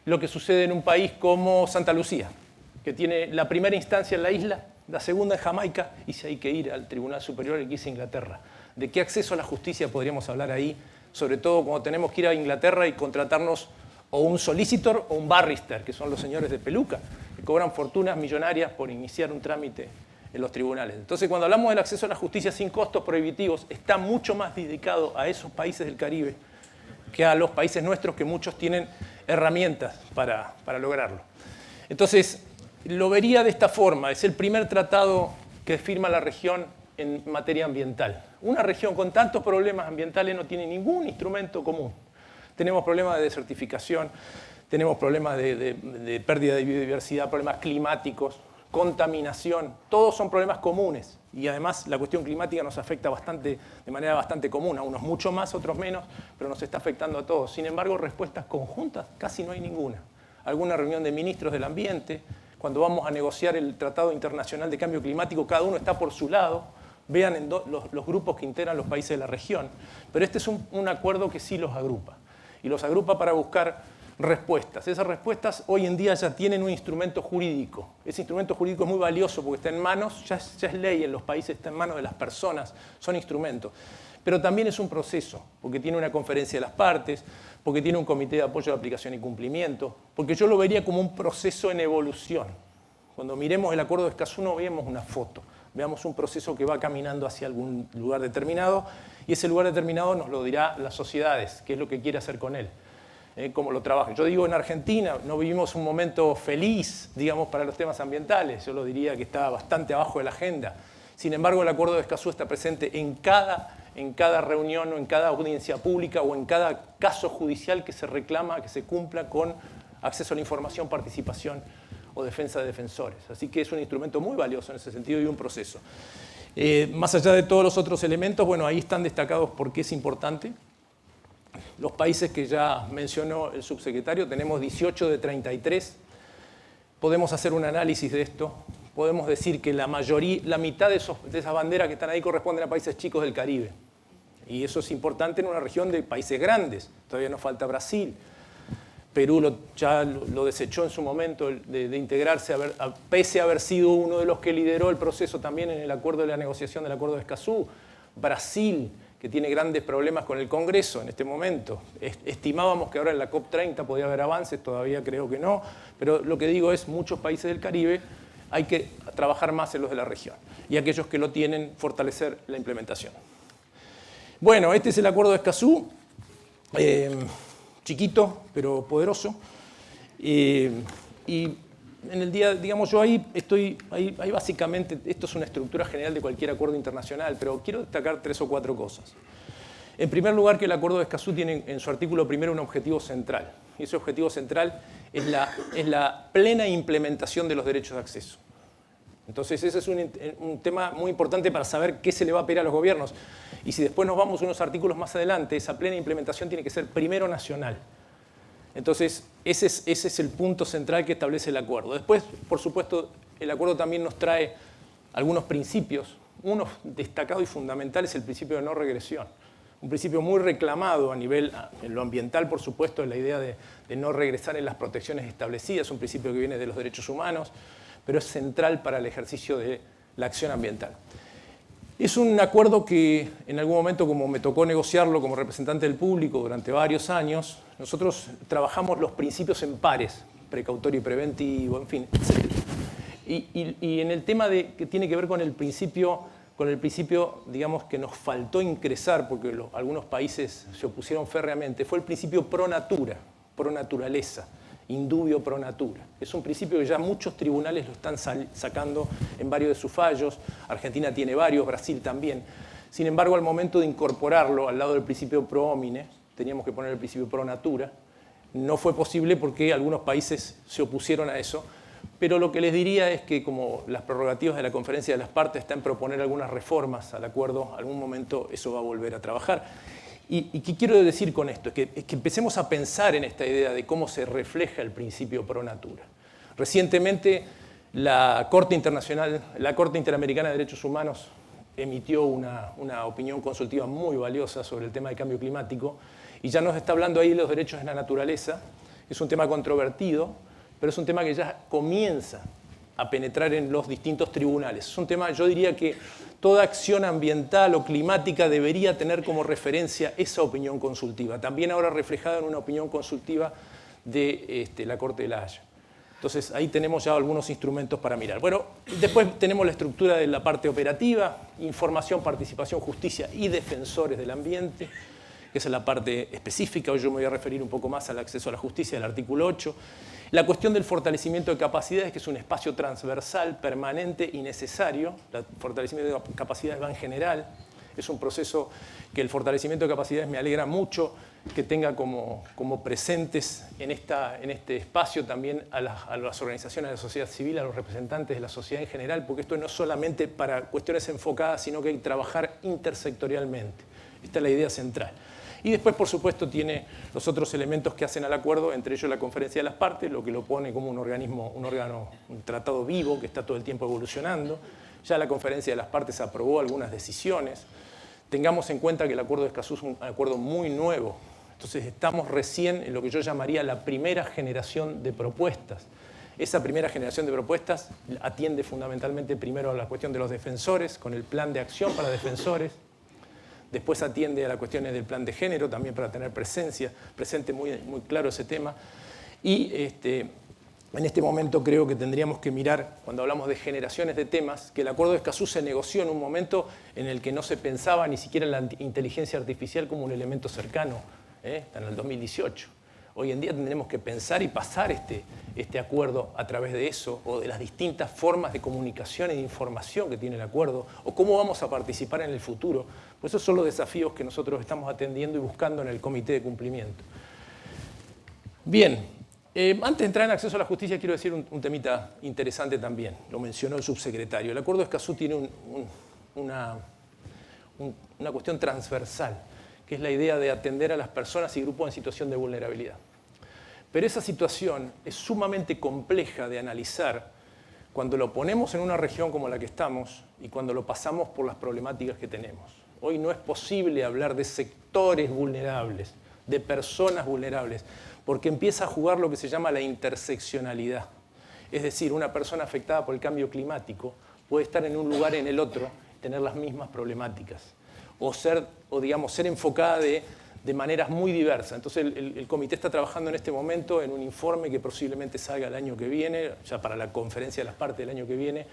lo que sucede en un país como Santa Lucía, que tiene la primera instancia en la isla, la segunda en Jamaica, y si hay que ir al Tribunal Superior, el que es Inglaterra. ¿De qué acceso a la justicia podríamos hablar ahí? Sobre todo cuando tenemos que ir a Inglaterra y contratarnos o un solicitor o un barrister, que son los señores de peluca, que cobran fortunas millonarias por iniciar un trámite en los tribunales. Entonces, cuando hablamos del acceso a la justicia sin costos prohibitivos, está mucho más dedicado a esos países del Caribe que a los países nuestros, que muchos tienen herramientas para lograrlo. Entonces, lo vería de esta forma: es el primer tratado que firma la región en materia ambiental. Una región con tantos problemas ambientales no tiene ningún instrumento común. Tenemos problemas de desertificación, tenemos problemas de pérdida de biodiversidad, problemas climáticos, contaminación, todos son problemas comunes. Y además la cuestión climática nos afecta de manera bastante común, a unos mucho más, otros menos, pero nos está afectando a todos. Sin embargo, respuestas conjuntas casi no hay ninguna. Alguna reunión de ministros del ambiente, cuando vamos a negociar el Tratado Internacional de Cambio Climático, cada uno está por su lado. Vean los grupos que integran los países de la región. Pero este es un acuerdo que sí los agrupa. y los agrupa para buscar respuestas. Esas respuestas hoy en día ya tienen un instrumento jurídico. Ese instrumento jurídico es muy valioso porque está en manos, ya es ley en los países, está en manos de las personas, son instrumentos. Pero también es un proceso, porque tiene una conferencia de las partes, porque tiene un comité de apoyo de aplicación y cumplimiento, porque yo lo vería como un proceso en evolución. Cuando miremos el Acuerdo de Escazú no veamos una foto, veamos un proceso que va caminando hacia algún lugar determinado y ese lugar determinado nos lo dirá las sociedades, qué es lo que quiere hacer con él, cómo lo trabaja. Yo digo, en Argentina no vivimos un momento feliz, digamos, para los temas ambientales, yo lo diría que está bastante abajo de la agenda. Sin embargo, el Acuerdo de Escazú está presente en cada reunión o en cada audiencia pública o en cada caso judicial que se reclama que se cumpla con acceso a la información, participación o defensa de defensores. Así que es un instrumento muy valioso en ese sentido y un proceso. Más allá de todos los otros elementos, bueno, ahí están destacados por qué es importante. Los países que ya mencionó el subsecretario, tenemos 18 de 33. Podemos hacer un análisis de esto. Podemos decir que la mitad de esas banderas que están ahí corresponden a países chicos del Caribe. Y eso es importante en una región de países grandes. Todavía nos falta Brasil. Perú ya lo desechó en su momento de integrarse, pese a haber sido uno de los que lideró el proceso también en el acuerdo de la negociación del Acuerdo de Escazú. Brasil, que tiene grandes problemas con el Congreso en este momento. Estimábamos que ahora en la COP30 podía haber avances, todavía creo que no. Pero lo que digo es, muchos países del Caribe hay que trabajar más en los de la región. Y aquellos que lo tienen, fortalecer la implementación. Bueno, este es el Acuerdo de Escazú. Chiquito, pero poderoso. Y en el día, digamos, yo ahí básicamente, esto es una estructura general de cualquier acuerdo internacional, pero quiero destacar 3 o 4 cosas. En primer lugar, que el Acuerdo de Escazú tiene en su artículo primero un objetivo central. Y ese objetivo central es la plena implementación de los derechos de acceso. Entonces, ese es un tema muy importante para saber qué se le va a pedir a los gobiernos. Y si después nos vamos unos artículos más adelante, esa plena implementación tiene que ser primero nacional. Entonces, ese es el punto central que establece el acuerdo. Después, por supuesto, el acuerdo también nos trae algunos principios. Uno destacado y fundamental es el principio de no regresión. Un principio muy reclamado en lo ambiental, por supuesto, la idea de no regresar en las protecciones establecidas, un principio que viene de los derechos humanos, pero es central para el ejercicio de la acción ambiental. Es un acuerdo que en algún momento, como me tocó negociarlo como representante del público durante varios años, nosotros trabajamos los principios en pares, precautorio y preventivo, en fin, etc. Y en el tema que tiene que ver con el principio, digamos, que nos faltó ingresar, porque algunos países se opusieron férreamente, fue el principio pro natura, pro naturaleza. Indubio pro natura. Es un principio que ya muchos tribunales lo están sacando en varios de sus fallos. Argentina tiene varios, Brasil también. Sin embargo, al momento de incorporarlo al lado del principio pro homine, teníamos que poner el principio pro natura. No fue posible porque algunos países se opusieron a eso. Pero lo que les diría es que como las prerrogativas de la Conferencia de las Partes están en proponer algunas reformas al acuerdo, algún momento eso va a volver a trabajar. ¿Y qué quiero decir con esto? Es que empecemos a pensar en esta idea de cómo se refleja el principio pro natura. Recientemente, la Corte Interamericana de Derechos Humanos emitió una opinión consultiva muy valiosa sobre el tema del cambio climático y ya nos está hablando ahí de los derechos de la naturaleza. Es un tema controvertido, pero es un tema que ya comienza a penetrar en los distintos tribunales. Es un tema, yo diría que toda acción ambiental o climática debería tener como referencia esa opinión consultiva, también ahora reflejada en una opinión consultiva de la Corte de la Haya. Entonces ahí tenemos ya algunos instrumentos para mirar. Bueno, después tenemos la estructura de la parte operativa, información, participación, justicia y defensores del ambiente, que esa es la parte específica. Hoy yo me voy a referir un poco más al acceso a la justicia del artículo 8. La cuestión del fortalecimiento de capacidades, que es un espacio transversal, permanente y necesario. El fortalecimiento de capacidades va en general. Es un proceso que el fortalecimiento de capacidades me alegra mucho que tenga como presentes en este espacio también a las organizaciones de la sociedad civil, a los representantes de la sociedad en general, porque esto no es solamente para cuestiones enfocadas, sino que hay que trabajar intersectorialmente. Esta es la idea central. Y después, por supuesto, tiene los otros elementos que hacen al acuerdo, entre ellos la Conferencia de las Partes, lo que lo pone como un tratado vivo que está todo el tiempo evolucionando. Ya la Conferencia de las Partes aprobó algunas decisiones. Tengamos en cuenta que el Acuerdo de Escazú es un acuerdo muy nuevo. Entonces estamos recién en lo que yo llamaría la primera generación de propuestas. Esa primera generación de propuestas atiende fundamentalmente primero a la cuestión de los defensores, con el plan de acción para defensores. Después atiende a las cuestiones del plan de género, también para tener presente muy claro ese tema. Y en este momento creo que tendríamos que mirar, cuando hablamos de generaciones de temas, que el Acuerdo de Escazú se negoció en un momento en el que no se pensaba ni siquiera en la inteligencia artificial como un elemento cercano, en el 2018. Hoy en día tendremos que pensar y pasar este acuerdo a través de eso, o de las distintas formas de comunicación y de información que tiene el acuerdo, o cómo vamos a participar en el futuro. Pues esos son los desafíos que nosotros estamos atendiendo y buscando en el Comité de Cumplimiento. Bien, antes de entrar en acceso a la justicia, quiero decir un temita interesante también. Lo mencionó el subsecretario. El Acuerdo de Escazú tiene una cuestión transversal, que es la idea de atender a las personas y grupos en situación de vulnerabilidad. Pero esa situación es sumamente compleja de analizar cuando lo ponemos en una región como la que estamos y cuando lo pasamos por las problemáticas que tenemos. Hoy no es posible hablar de sectores vulnerables, de personas vulnerables, porque empieza a jugar lo que se llama la interseccionalidad. Es decir, una persona afectada por el cambio climático puede estar en un lugar en el otro y tener las mismas problemáticas. O ser enfocada de maneras muy diversas. Entonces el comité está trabajando en este momento en un informe que posiblemente salga el año que viene, ya para la conferencia de las partes del año que viene,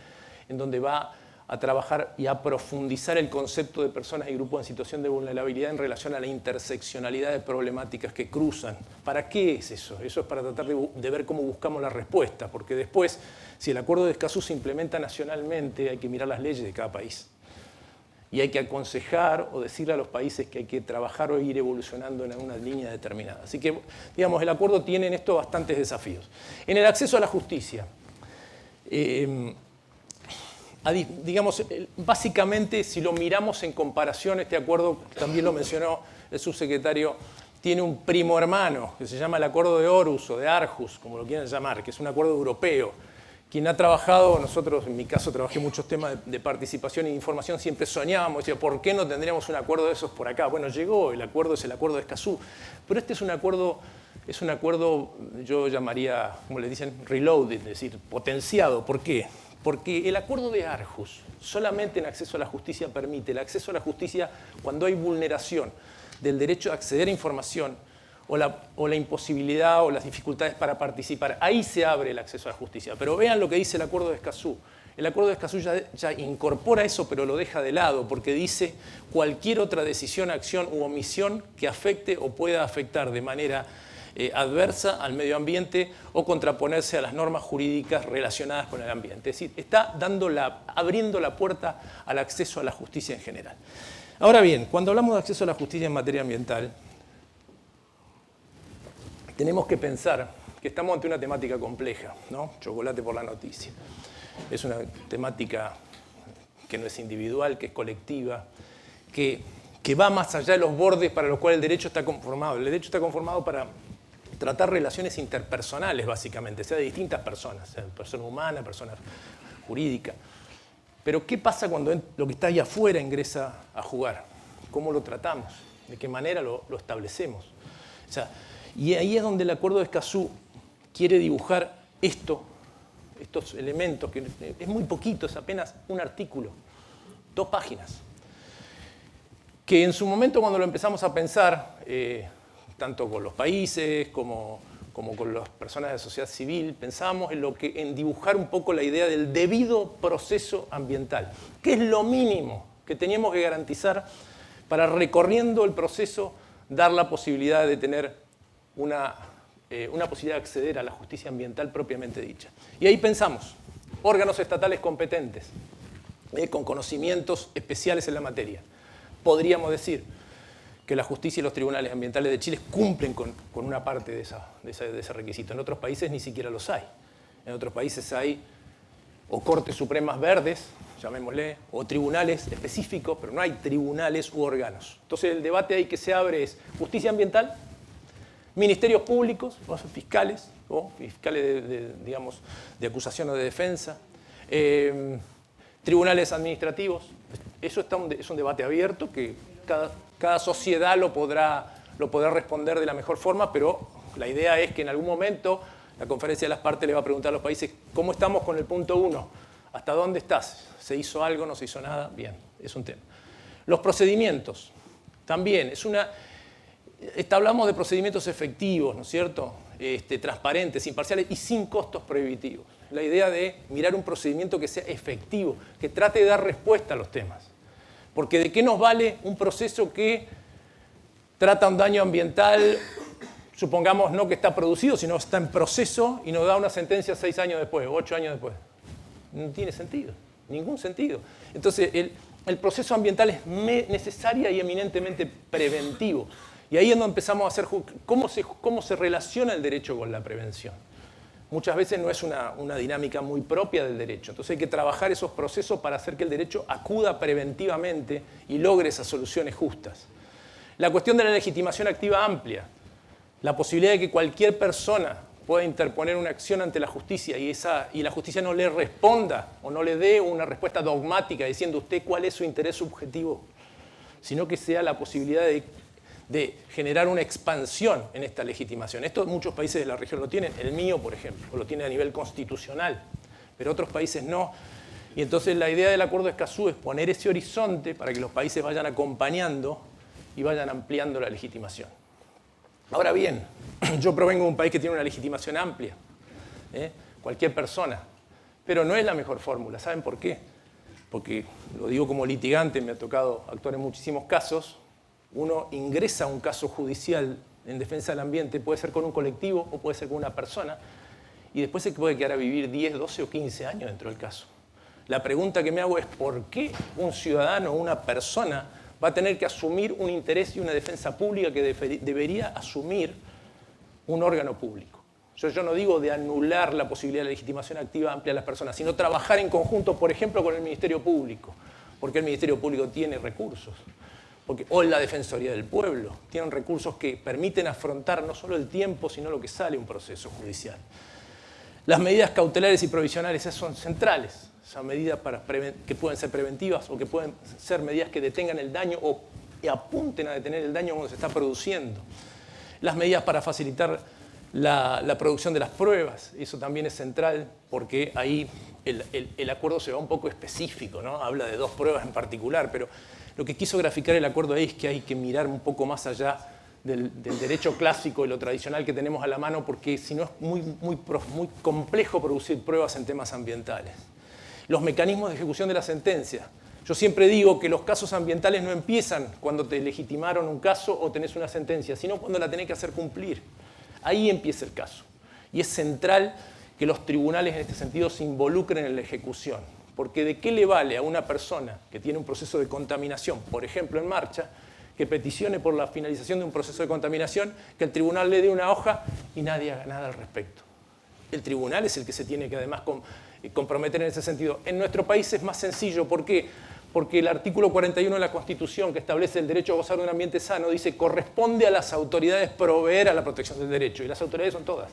en donde va a trabajar y a profundizar el concepto de personas y grupos en situación de vulnerabilidad en relación a la interseccionalidad de problemáticas que cruzan. ¿Para qué es eso? Eso es para tratar de ver cómo buscamos la respuesta, porque después, si el Acuerdo de Escazú se implementa nacionalmente, hay que mirar las leyes de cada país. Y hay que aconsejar o decirle a los países que hay que trabajar o ir evolucionando en una línea determinada. Así que, digamos, el acuerdo tiene en esto bastantes desafíos. En el acceso a la justicia, digamos, básicamente, si lo miramos en comparación, este acuerdo, también lo mencionó el subsecretario, tiene un primo hermano, que se llama el Acuerdo de Aarhus o de Aarhus, como lo quieran llamar, que es un acuerdo europeo. Quien ha trabajado, nosotros en mi caso trabajé muchos temas de participación y de información, siempre soñábamos, decía, ¿por qué no tendríamos un acuerdo de esos por acá? Bueno, llegó, el acuerdo es el Acuerdo de Escazú, pero este es un acuerdo, yo llamaría, como le dicen, reloaded, es decir, potenciado. ¿Por qué? Porque el Acuerdo de Aarhus solamente en acceso a la justicia permite el acceso a la justicia cuando hay vulneración del derecho a acceder a información, o la imposibilidad o las dificultades para participar. Ahí se abre el acceso a la justicia. Pero vean lo que dice el Acuerdo de Escazú. El Acuerdo de Escazú ya incorpora eso, pero lo deja de lado, porque dice cualquier otra decisión, acción u omisión que afecte o pueda afectar de manera adversa al medio ambiente o contraponerse a las normas jurídicas relacionadas con el ambiente. Es decir, está abriendo la puerta al acceso a la justicia en general. Ahora bien, cuando hablamos de acceso a la justicia en materia ambiental, tenemos que pensar que estamos ante una temática compleja, ¿no? Chocolate por la noticia. Es una temática que no es individual, que es colectiva, que va más allá de los bordes para los cuales el derecho está conformado. El derecho está conformado para tratar relaciones interpersonales, básicamente, sea de distintas personas, sea persona humana, persona jurídica. Pero ¿qué pasa cuando lo que está ahí afuera ingresa a jugar? ¿Cómo lo tratamos? ¿De qué manera lo establecemos? O sea, y ahí es donde el Acuerdo de Escazú quiere dibujar estos elementos, que es muy poquito, es apenas un artículo, 2 páginas, que en su momento cuando lo empezamos a pensar, tanto con los países como con las personas de la sociedad civil, pensábamos en dibujar un poco la idea del debido proceso ambiental, que es lo mínimo que teníamos que garantizar para, recorriendo el proceso, dar la posibilidad de tener una posibilidad de acceder a la justicia ambiental propiamente dicha. Y ahí pensamos, órganos estatales competentes, con conocimientos especiales en la materia. Podríamos decir que la justicia y los tribunales ambientales de Chile cumplen con una parte de ese requisito. En otros países ni siquiera los hay. En otros países hay o cortes supremas verdes, llamémosle, o tribunales específicos, pero no hay tribunales u órganos. Entonces el debate ahí que se abre es justicia ambiental, ministerios públicos, fiscales, o fiscales de acusación o de defensa, tribunales administrativos. Eso es un debate abierto que cada sociedad lo podrá lo podrá responder de la mejor forma, pero la idea es que en algún momento la conferencia de las partes le va a preguntar a los países cómo estamos con el punto 1, hasta dónde estás, ¿se hizo algo, no se hizo nada? Bien, es un tema. Los procedimientos, también, hablamos de procedimientos efectivos, ¿no es cierto? Transparentes, imparciales y sin costos prohibitivos. La idea de mirar un procedimiento que sea efectivo, que trate de dar respuesta a los temas. Porque ¿de qué nos vale un proceso que trata un daño ambiental, supongamos no que está producido, sino está en proceso y nos da una sentencia 6 años después, 8 años después? No tiene sentido, ningún sentido. Entonces, el proceso ambiental es necesario y eminentemente preventivo. Y ahí es donde empezamos a hacer cómo se relaciona el derecho con la prevención. Muchas veces no es una dinámica muy propia del derecho. Entonces hay que trabajar esos procesos para hacer que el derecho acuda preventivamente y logre esas soluciones justas. La cuestión de la legitimación activa amplia. La posibilidad de que cualquier persona pueda interponer una acción ante la justicia y la justicia no le responda o no le dé una respuesta dogmática diciendo usted cuál es su interés subjetivo, sino que sea la posibilidad de generar una expansión en esta legitimación. Esto muchos países de la región lo tienen, el mío, por ejemplo, lo tiene a nivel constitucional, pero otros países no. Y entonces la idea del Acuerdo de Escazú es poner ese horizonte para que los países vayan acompañando y vayan ampliando la legitimación. Ahora bien, yo provengo de un país que tiene una legitimación amplia, cualquier persona, pero no es la mejor fórmula. ¿Saben por qué? Porque, lo digo como litigante, me ha tocado actuar en muchísimos casos. Uno ingresa a un caso judicial en defensa del ambiente, puede ser con un colectivo o puede ser con una persona, y después se puede quedar a vivir 10, 12 o 15 años dentro del caso. La pregunta que me hago es ¿por qué un ciudadano o una persona va a tener que asumir un interés y una defensa pública que debería asumir un órgano público? Yo no digo de anular la posibilidad de la legitimación activa amplia a las personas, sino trabajar en conjunto, por ejemplo, con el Ministerio Público, porque el Ministerio Público tiene recursos. O la Defensoría del Pueblo, tienen recursos que permiten afrontar no solo el tiempo, sino lo que sale un proceso judicial. Las medidas cautelares y provisionales son centrales, son medidas que pueden ser preventivas o que pueden ser medidas que detengan el daño o que apunten a detener el daño cuando se está produciendo. Las medidas para facilitar la producción de las pruebas, eso también es central porque ahí el acuerdo se va un poco específico, ¿no? Habla de 2 pruebas en particular, pero lo que quiso graficar el acuerdo ahí es que hay que mirar un poco más allá del derecho clásico y lo tradicional que tenemos a la mano, porque si no es muy complejo producir pruebas en temas ambientales. Los mecanismos de ejecución de la sentencia. Yo siempre digo que los casos ambientales no empiezan cuando te legitimaron un caso o tenés una sentencia, sino cuando la tenés que hacer cumplir. Ahí empieza el caso. Y es central que los tribunales en este sentido se involucren en la ejecución. Porque ¿de qué le vale a una persona que tiene un proceso de contaminación, por ejemplo en marcha, que peticione por la finalización de un proceso de contaminación, que el tribunal le dé una hoja y nadie haga nada al respecto? El tribunal es el que se tiene que además comprometer en ese sentido. En nuestro país es más sencillo. ¿Por qué? Porque el artículo 41 de la Constitución, que establece el derecho a gozar de un ambiente sano, dice corresponde a las autoridades proveer a la protección del derecho. Y las autoridades son todas.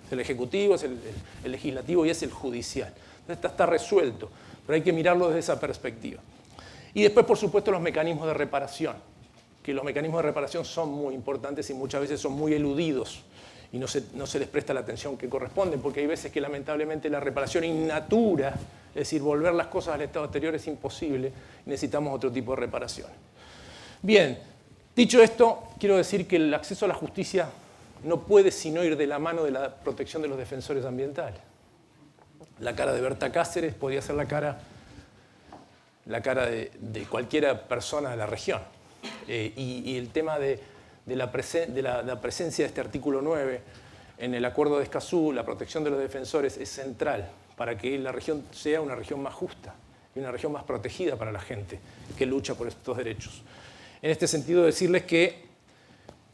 Es el Ejecutivo, es el Legislativo y es el Judicial. Entonces está resuelto, pero hay que mirarlo desde esa perspectiva. Y después, por supuesto, los mecanismos de reparación, que los mecanismos de reparación son muy importantes y muchas veces son muy eludidos y no se les presta la atención que corresponde, porque hay veces que lamentablemente la reparación in natura, es decir, volver las cosas al estado anterior es imposible y necesitamos otro tipo de reparación. Bien, dicho esto, quiero decir que el acceso a la justicia no puede sino ir de la mano de la protección de los defensores ambientales. La cara de Berta Cáceres podría ser la cara de cualquier persona de la región. Y el tema de la presencia de este artículo 9 en el Acuerdo de Escazú, la protección de los defensores, es central para que la región sea una región más justa y una región más protegida para la gente que lucha por estos derechos. En este sentido, decirles que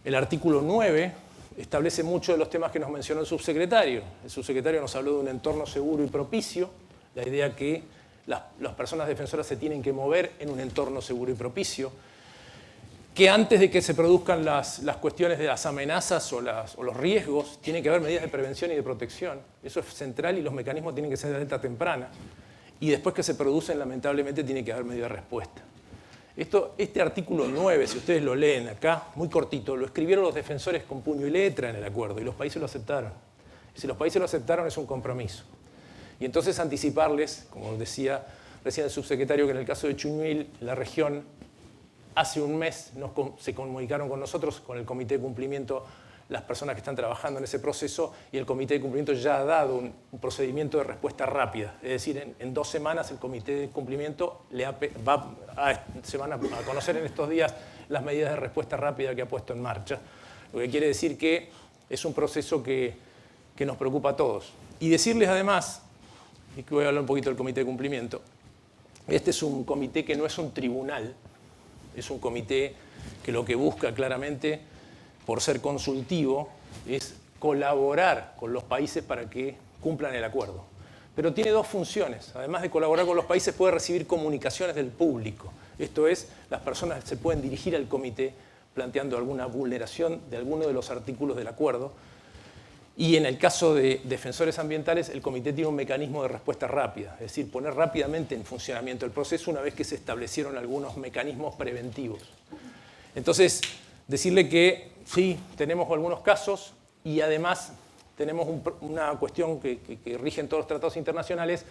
el artículo 9 establece muchos de los temas que nos mencionó el subsecretario. El subsecretario nos habló de un entorno seguro y propicio, la idea que las personas defensoras se tienen que mover en un entorno seguro y propicio, que antes de que se produzcan las cuestiones de las amenazas o los riesgos, tiene que haber medidas de prevención y de protección. Eso es central y los mecanismos tienen que ser de alerta temprana. Y después que se producen, lamentablemente, tiene que haber medidas de respuesta. Este artículo 9, si ustedes lo leen acá, muy cortito, lo escribieron los defensores con puño y letra en el acuerdo y los países lo aceptaron. Y si los países lo aceptaron es un compromiso. Y entonces anticiparles, como decía recién el subsecretario, que en el caso de Chuñuil, la región hace un mes se comunicaron con nosotros, con el Comité de Cumplimiento, las personas que están trabajando en ese proceso, y el Comité de Cumplimiento ya ha dado un procedimiento de respuesta rápida. Es decir, en 2 semanas el Comité de Cumplimiento se van a conocer en estos días las medidas de respuesta rápida que ha puesto en marcha. Lo que quiere decir que es un proceso que nos preocupa a todos. Y decirles además, y que voy a hablar un poquito del Comité de Cumplimiento, este es un comité que no es un tribunal, es un comité que lo que busca claramente, por ser consultivo, es colaborar con los países para que cumplan el acuerdo. Pero tiene 2 funciones. Además de colaborar con los países, puede recibir comunicaciones del público. Esto es, las personas se pueden dirigir al comité planteando alguna vulneración de alguno de los artículos del acuerdo. Y en el caso de defensores ambientales, el comité tiene un mecanismo de respuesta rápida, es decir, poner rápidamente en funcionamiento el proceso una vez que se establecieron algunos mecanismos preventivos. Entonces, decirle que sí, tenemos algunos casos y además tenemos una cuestión que rige en todos los tratados internacionales,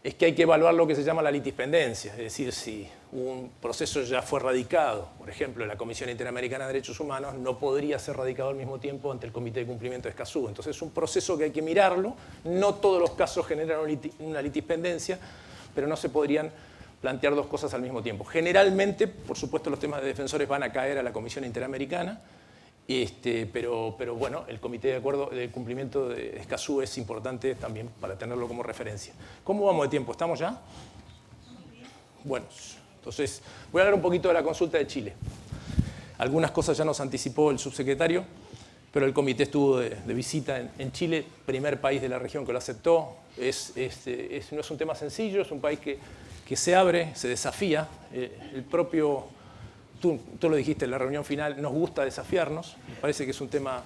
es que hay que evaluar lo que se llama la litispendencia, es decir, si un proceso ya fue radicado, por ejemplo, la Comisión Interamericana de Derechos Humanos no podría ser radicado al mismo tiempo ante el Comité de Cumplimiento de Escazú. Entonces es un proceso que hay que mirarlo, no todos los casos generan una litispendencia, pero no se podrían plantear 2 cosas al mismo tiempo. Generalmente, por supuesto, los temas de defensores van a caer a la Comisión Interamericana, pero bueno, el Comité de Acuerdo de Cumplimiento de Escazú es importante también para tenerlo como referencia. ¿Cómo vamos de tiempo? ¿Estamos ya? Bueno, entonces voy a hablar un poquito de la consulta de Chile. Algunas cosas ya nos anticipó el subsecretario, pero el comité estuvo de visita en Chile, primer país de la región que lo aceptó. No es un tema sencillo, es un país que se abre, se desafía. El propio... Tú lo dijiste en la reunión final, nos gusta desafiarnos, me parece que es un tema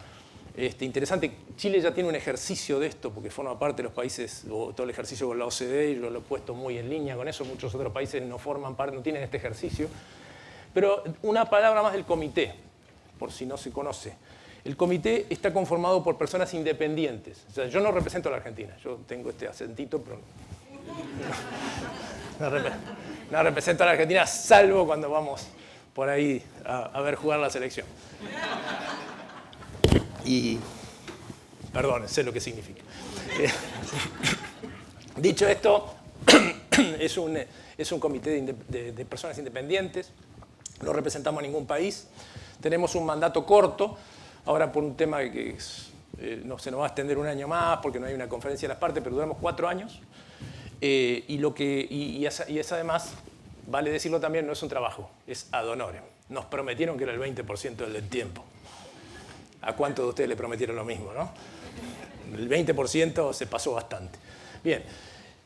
interesante. Chile ya tiene un ejercicio de esto, porque forma parte de los países, o todo el ejercicio con la OCDE, y yo lo he puesto muy en línea con eso, muchos otros países no forman parte, no tienen este ejercicio. Pero una palabra más del comité, por si no se conoce. El comité está conformado por personas independientes. O sea, yo no represento a la Argentina, yo tengo este acentito, pero no represento a la Argentina, salvo cuando vamos por ahí a ver jugar la selección. Y, perdón, sé lo que significa. Dicho esto, es un comité de personas independientes, no representamos a ningún país, tenemos un mandato corto, ahora por un tema que se nos va a extender 1 año más porque no hay una conferencia de las partes, pero duramos 4 años, y es además... Vale decirlo también, no es un trabajo, es ad honorem. Nos prometieron que era el 20% del tiempo. ¿A cuántos de ustedes le prometieron lo mismo, no? El 20% se pasó bastante. Bien,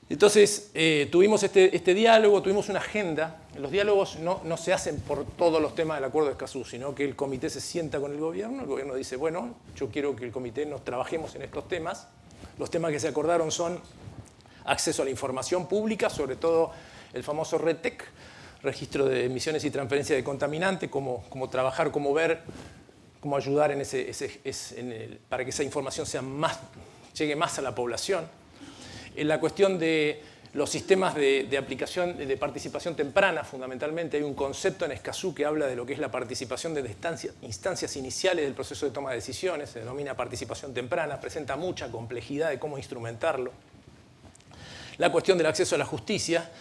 entonces tuvimos este diálogo, tuvimos una agenda. Los diálogos no se hacen por todos los temas del Acuerdo de Escazú, sino que el comité se sienta con el gobierno dice, bueno, yo quiero que el comité nos trabajemos en estos temas. Los temas que se acordaron son acceso a la información pública, sobre todo el famoso RETEC, registro de emisiones y transferencia de contaminante, cómo trabajar, cómo ver, cómo ayudar para que esa información llegue más a la población. En la cuestión de los sistemas de aplicación, de participación temprana, fundamentalmente, hay un concepto en Escazú que habla de lo que es la participación de instancias iniciales del proceso de toma de decisiones, se denomina participación temprana, presenta mucha complejidad de cómo instrumentarlo. La cuestión del acceso a la justicia,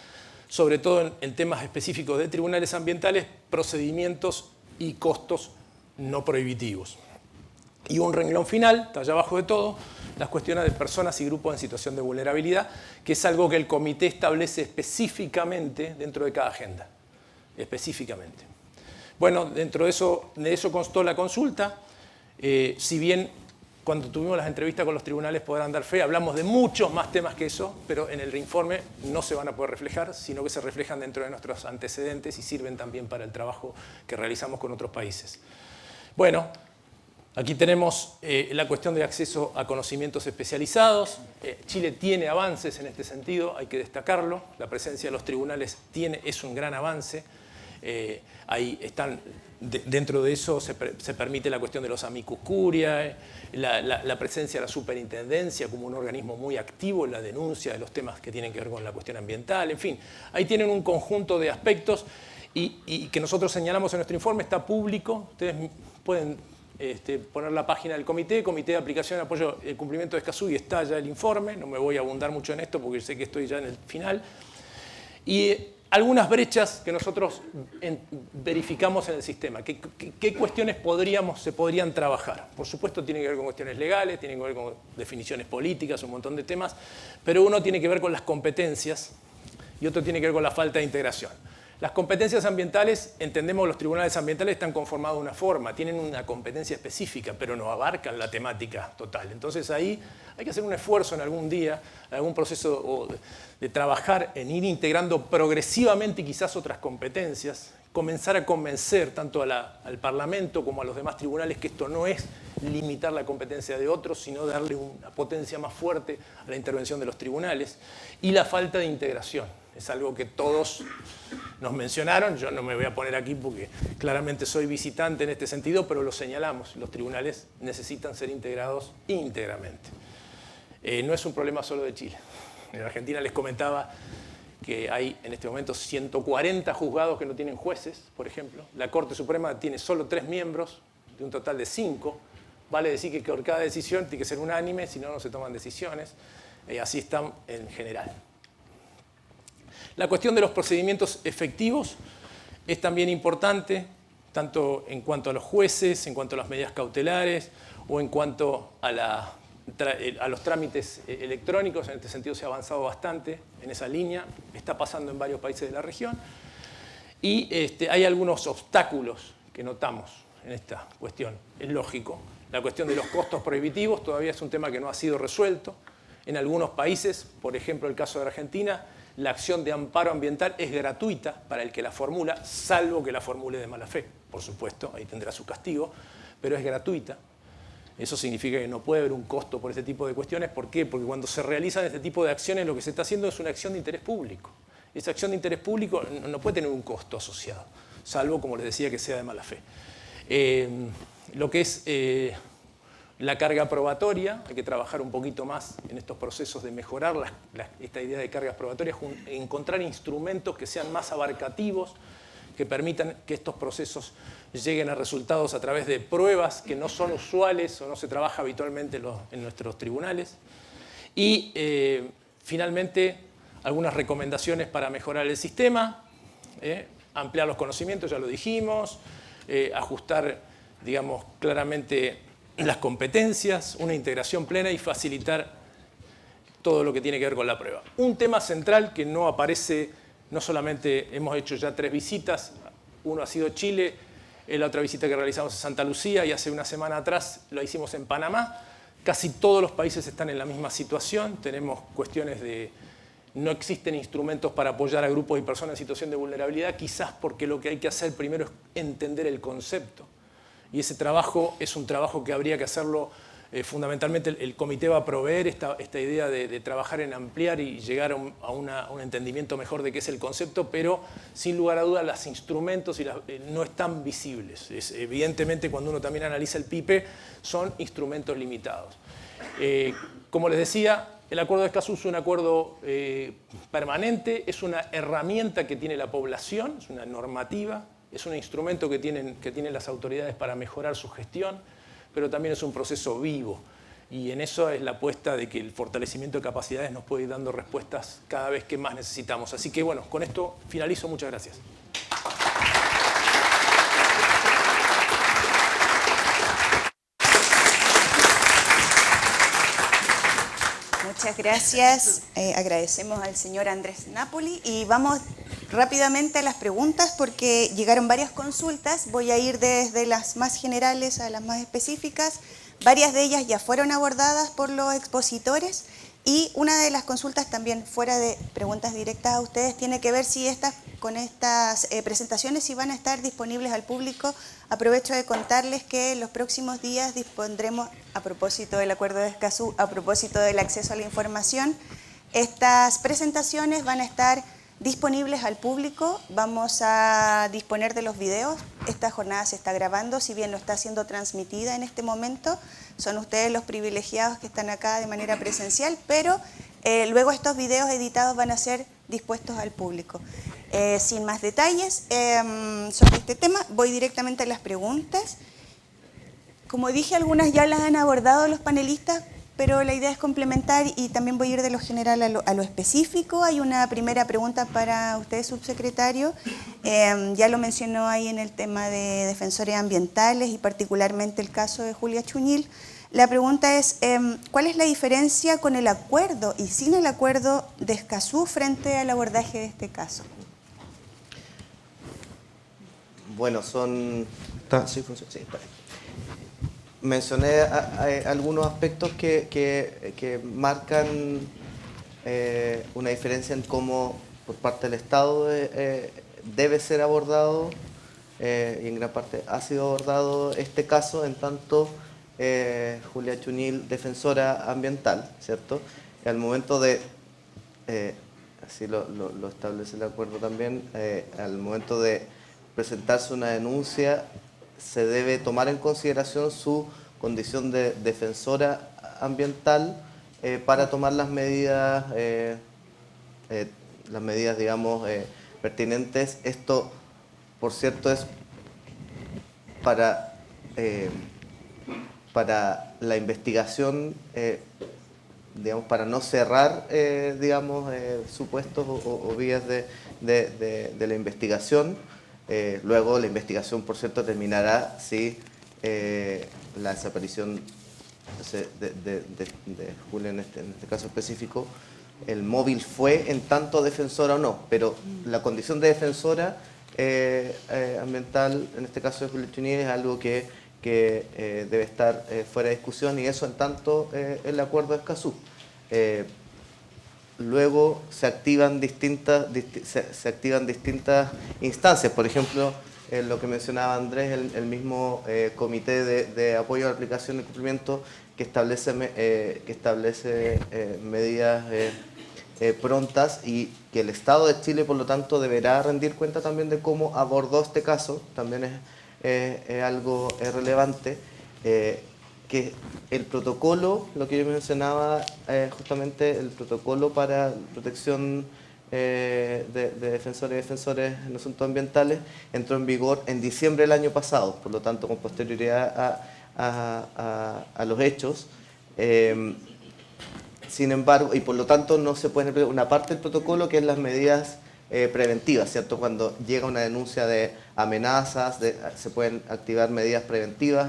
sobre todo en temas específicos de tribunales ambientales, procedimientos y costos no prohibitivos. Y un renglón final, está allá abajo de todo, las cuestiones de personas y grupos en situación de vulnerabilidad, que es algo que el comité establece específicamente dentro de cada agenda. Específicamente. Bueno, dentro de eso constó la consulta. Si bien cuando tuvimos las entrevistas con los tribunales podrán dar fe, hablamos de muchos más temas que eso, pero en el informe no se van a poder reflejar, sino que se reflejan dentro de nuestros antecedentes y sirven también para el trabajo que realizamos con otros países. Bueno, aquí tenemos la cuestión de acceso a conocimientos especializados. Chile tiene avances en este sentido, hay que destacarlo. La presencia de los tribunales es un gran avance. Ahí están, dentro de eso se permite la cuestión de los amicus curiae, la presencia de la superintendencia como un organismo muy activo en la denuncia de los temas que tienen que ver con la cuestión ambiental, en fin, ahí tienen un conjunto de aspectos y que nosotros señalamos en nuestro informe, está público, ustedes pueden poner la página del Comité de Aplicación y Apoyo al Cumplimiento de Escazú, y está ya el informe, no me voy a abundar mucho en esto porque sé que estoy ya en el final. Y algunas brechas que nosotros verificamos en el sistema. ¿Qué cuestiones se podrían trabajar? Por supuesto, tiene que ver con cuestiones legales, tiene que ver con definiciones políticas, un montón de temas, pero uno tiene que ver con las competencias y otro tiene que ver con la falta de integración. Las competencias ambientales, entendemos que los tribunales ambientales están conformados de una forma, tienen una competencia específica, pero no abarcan la temática total. Entonces ahí hay que hacer un esfuerzo en algún día, en algún proceso de trabajar en ir integrando progresivamente quizás otras competencias, comenzar a convencer tanto al Parlamento como a los demás tribunales que esto no es limitar la competencia de otros, sino darle una potencia más fuerte a la intervención de los tribunales, y la falta de integración. Es algo que todos nos mencionaron, yo no me voy a poner aquí porque claramente soy visitante en este sentido, pero lo señalamos, los tribunales necesitan ser integrados íntegramente. No es un problema solo de Chile. En Argentina les comentaba que hay en este momento 140 juzgados que no tienen jueces, por ejemplo. La Corte Suprema tiene solo 3 miembros, de un total de 5. Vale decir que por cada decisión tiene que ser unánime, si no, no se toman decisiones. Así están en general. La cuestión de los procedimientos efectivos es también importante, tanto en cuanto a los jueces, en cuanto a las medidas cautelares o en cuanto a los trámites electrónicos. En este sentido se ha avanzado bastante en esa línea, está pasando en varios países de la región. Y hay algunos obstáculos que notamos en esta cuestión, es lógico. La cuestión de los costos prohibitivos todavía es un tema que no ha sido resuelto. En algunos países, por ejemplo el caso de Argentina, la acción de amparo ambiental es gratuita para el que la formula, salvo que la formule de mala fe, por supuesto, ahí tendrá su castigo, pero es gratuita. Eso significa que no puede haber un costo por este tipo de cuestiones. ¿Por qué? Porque cuando se realizan este tipo de acciones, lo que se está haciendo es una acción de interés público. Esa acción de interés público no puede tener un costo asociado, salvo, como les decía, que sea de mala fe. Lo que es la carga probatoria, hay que trabajar un poquito más en estos procesos de mejorar esta idea de cargas probatorias, encontrar instrumentos que sean más abarcativos, que permitan que estos procesos lleguen a resultados a través de pruebas que no son usuales o no se trabaja habitualmente en nuestros tribunales. Y finalmente, algunas recomendaciones para mejorar el sistema, ampliar los conocimientos, ya lo dijimos, ajustar, digamos, claramente las competencias, una integración plena y facilitar todo lo que tiene que ver con la prueba. Un tema central que no aparece, no solamente hemos hecho ya 3 visitas, uno ha sido Chile, la otra visita que realizamos es Santa Lucía y hace una semana atrás lo hicimos en Panamá. Casi todos los países están en la misma situación, tenemos cuestiones de no existen instrumentos para apoyar a grupos y personas en situación de vulnerabilidad, quizás porque lo que hay que hacer primero es entender el concepto. Y ese trabajo es un trabajo que habría que hacerlo, fundamentalmente el comité va a proveer esta idea de trabajar en ampliar y llegar a un entendimiento mejor de qué es el concepto, pero sin lugar a dudas los instrumentos no están visibles. Evidentemente cuando uno también analiza el PIPE son instrumentos limitados. Como les decía, el acuerdo de Escazú es un acuerdo permanente, es una herramienta que tiene la población, es una normativa, es un instrumento que tienen las autoridades para mejorar su gestión, pero también es un proceso vivo. Y en eso es la apuesta de que el fortalecimiento de capacidades nos puede ir dando respuestas cada vez que más necesitamos. Así que bueno, con esto finalizo. Muchas gracias. Muchas gracias. Agradecemos al señor Andrés Napoli y vamos rápidamente a las preguntas porque llegaron varias consultas. Voy a ir desde las más generales a las más específicas. Varias de ellas ya fueron abordadas por los expositores y una de las consultas también fuera de preguntas directas a ustedes tiene que ver si con estas presentaciones si van a estar disponibles al público. Aprovecho de contarles que en los próximos días dispondremos, a propósito del Acuerdo de Escazú, a propósito del acceso a la información, estas presentaciones van a estar disponibles al público. Vamos a disponer de los videos. Esta jornada se está grabando, si bien no está siendo transmitida en este momento. Son ustedes los privilegiados que están acá de manera presencial, pero luego estos videos editados van a ser dispuestos al público. Sin más detalles sobre este tema, voy directamente a las preguntas. Como dije, algunas ya las han abordado los panelistas, pero la idea es complementar y también voy a ir de lo general a lo específico. Hay una primera pregunta para usted, subsecretario. Ya lo mencionó ahí en el tema de defensores ambientales y particularmente el caso de Julia Chuñil. La pregunta es, ¿cuál es la diferencia con el acuerdo y sin el acuerdo de Escazú frente al abordaje de este caso? Bueno, mencioné algunos aspectos que marcan una diferencia en cómo por parte del Estado debe ser abordado y en gran parte ha sido abordado este caso, en tanto Julia Chuñil, defensora ambiental, ¿cierto? Y al momento de, así lo establece el acuerdo también, al momento de presentarse una denuncia, se debe tomar en consideración su condición de defensora ambiental para tomar las medidas, digamos, pertinentes. Esto, por cierto, es para la investigación, digamos, para no cerrar, digamos, supuestos o vías de la investigación. Luego la investigación, por cierto, terminará si la desaparición de Julia, en este caso específico, el móvil fue en tanto defensora o no, pero la condición de defensora ambiental, en este caso de Julia Chuñil, es algo que debe estar fuera de discusión, y eso en tanto el acuerdo de Escazú. Luego se activan distintas instancias, por ejemplo, lo que mencionaba Andrés, el mismo comité de apoyo a la aplicación y cumplimiento que establece medidas prontas, y que el Estado de Chile, por lo tanto, deberá rendir cuenta también de cómo abordó este caso. También es algo relevante. Que el protocolo, lo que yo mencionaba, justamente el protocolo para protección de defensores y defensores en asuntos ambientales, entró en vigor en diciembre del año pasado, por lo tanto con posterioridad a los hechos. Sin embargo, y por lo tanto no se puede emplear una parte del protocolo, que es las medidas preventivas, ¿cierto? Cuando llega una denuncia de amenazas, se pueden activar medidas preventivas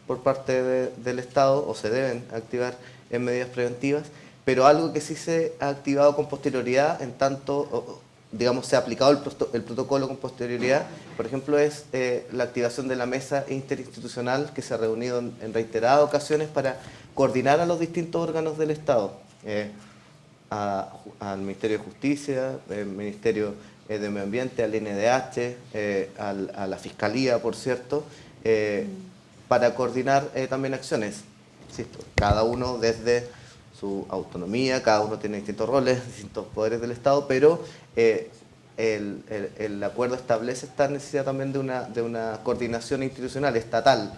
por parte del Estado, o se deben activar en medidas preventivas, pero algo que sí se ha activado con posterioridad, en tanto, digamos, se ha aplicado el protocolo con posterioridad, por ejemplo, es la activación de la mesa interinstitucional, que se ha reunido en reiteradas ocasiones para coordinar a los distintos órganos del Estado. Al Ministerio de Justicia, Ministerio de Medio Ambiente, al INDH, a la Fiscalía, por cierto, para coordinar también acciones. Insisto, cada uno desde su autonomía, cada uno tiene distintos roles, distintos poderes del Estado, pero el acuerdo establece esta necesidad también de una coordinación institucional, estatal,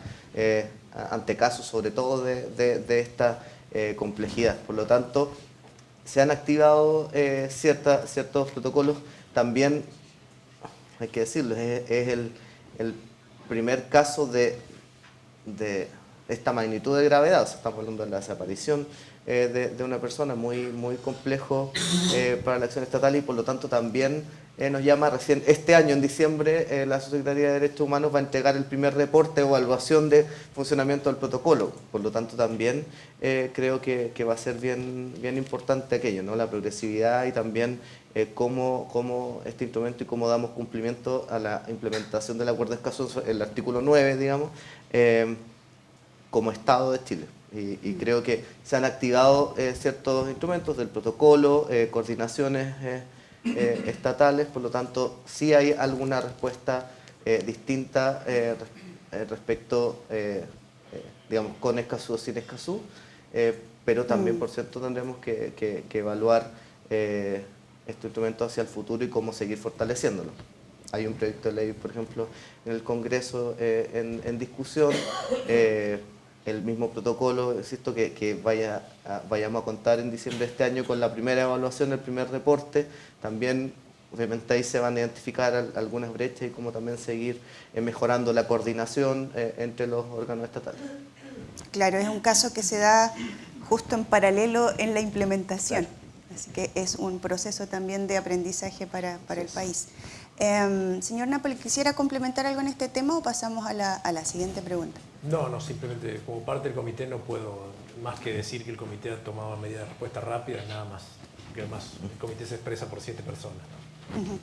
ante casos sobre todo de esta complejidad. Por lo tanto, se han activado ciertos protocolos. También, hay que decirlo, es el primer caso de esta magnitud de gravedad. O sea, estamos hablando de la desaparición de una persona, muy complejo para la acción estatal, y por lo tanto también nos llama recién este año, en diciembre, la Subsecretaría de Derechos Humanos va a entregar el primer reporte o evaluación de funcionamiento del protocolo. Por lo tanto también creo que va a ser bien importante aquello, ¿no? La progresividad y también cómo este instrumento y cómo damos cumplimiento a la implementación del acuerdo de Escazú, el artículo 9, digamos, como Estado de Chile. Y creo que se han activado ciertos instrumentos del protocolo, coordinaciones estatales, por lo tanto sí hay alguna respuesta distinta respecto, digamos, con Escazú o sin Escazú, pero también, por cierto, tendremos que evaluar este instrumento hacia el futuro y cómo seguir fortaleciéndolo. Hay un proyecto de ley, por ejemplo, en el Congreso en discusión, el mismo protocolo, insisto, que vayamos a contar en diciembre de este año con la primera evaluación, el primer reporte. También, obviamente, ahí se van a identificar algunas brechas y cómo también seguir mejorando la coordinación entre los órganos estatales. Claro, es un caso que se da justo en paralelo en la implementación. Claro. Así que es un proceso también de aprendizaje para el país. Señor Napoli, ¿quisiera complementar algo en este tema o pasamos a la siguiente pregunta? No, simplemente como parte del comité no puedo más que decir que el comité ha tomado medidas de respuesta rápida, nada más. Que además el comité se expresa por 7 personas, ¿no?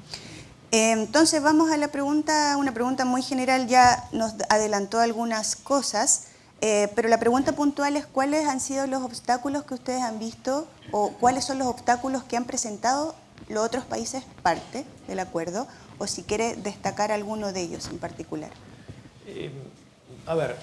Entonces vamos a una pregunta muy general, ya nos adelantó algunas cosas, pero la pregunta puntual es ¿cuáles han sido los obstáculos que ustedes han visto o cuáles son los obstáculos que han presentado los otros países parte del acuerdo, o si quiere destacar alguno de ellos en particular? A ver,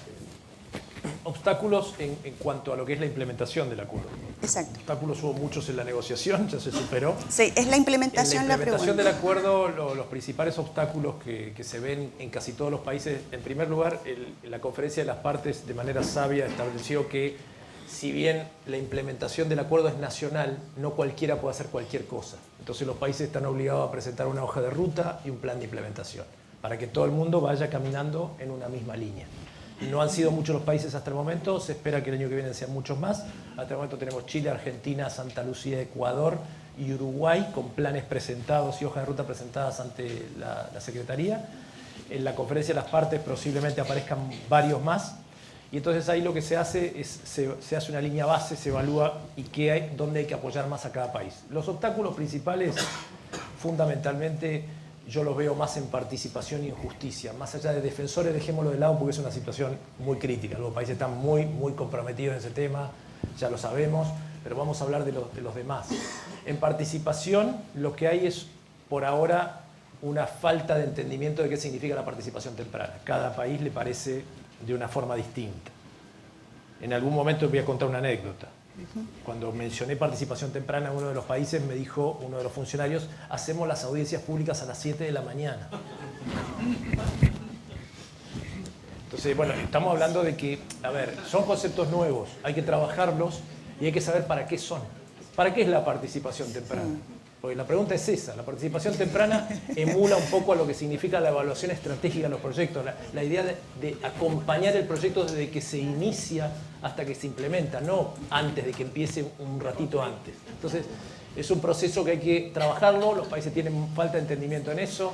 obstáculos en cuanto a lo que es la implementación del acuerdo. Exacto. Obstáculos hubo muchos en la negociación, ya se superó. Sí, es la implementación la pregunta. En la implementación del acuerdo, los principales obstáculos que se ven en casi todos los países, en primer lugar, la conferencia de las partes de manera sabia estableció que si bien la implementación del acuerdo es nacional, no cualquiera puede hacer cualquier cosa. Entonces los países están obligados a presentar una hoja de ruta y un plan de implementación, para que todo el mundo vaya caminando en una misma línea. No han sido muchos los países hasta el momento, se espera que el año que viene sean muchos más. Hasta el momento tenemos Chile, Argentina, Santa Lucía, Ecuador y Uruguay con planes presentados y hojas de ruta presentadas ante la Secretaría. En la conferencia de las partes posiblemente aparezcan varios más. Y entonces ahí lo que se hace es se hace una línea base, se evalúa y dónde hay que apoyar más a cada país. Los obstáculos principales, fundamentalmente, yo los veo más en participación y en justicia. Más allá de defensores, dejémoslo de lado porque es una situación muy crítica. Los países están muy comprometidos en ese tema, ya lo sabemos, pero vamos a hablar de los demás. En participación, lo que hay es, por ahora, una falta de entendimiento de qué significa la participación temprana. Cada país le parece de una forma distinta. En algún momento voy a contar una anécdota. Cuando mencioné participación temprana en uno de los países, me dijo uno de los funcionarios, hacemos las audiencias públicas a las 7 de la mañana. Entonces, bueno, estamos hablando de que, a ver, son conceptos nuevos, hay que trabajarlos y hay que saber para qué son. ¿Para qué es la participación temprana? Porque la pregunta es esa, la participación temprana emula un poco a lo que significa la evaluación estratégica de los proyectos, la idea de acompañar el proyecto desde que se inicia hasta que se implementa, no antes de que empiece un ratito antes. Entonces, es un proceso que hay que trabajarlo, los países tienen falta de entendimiento en eso.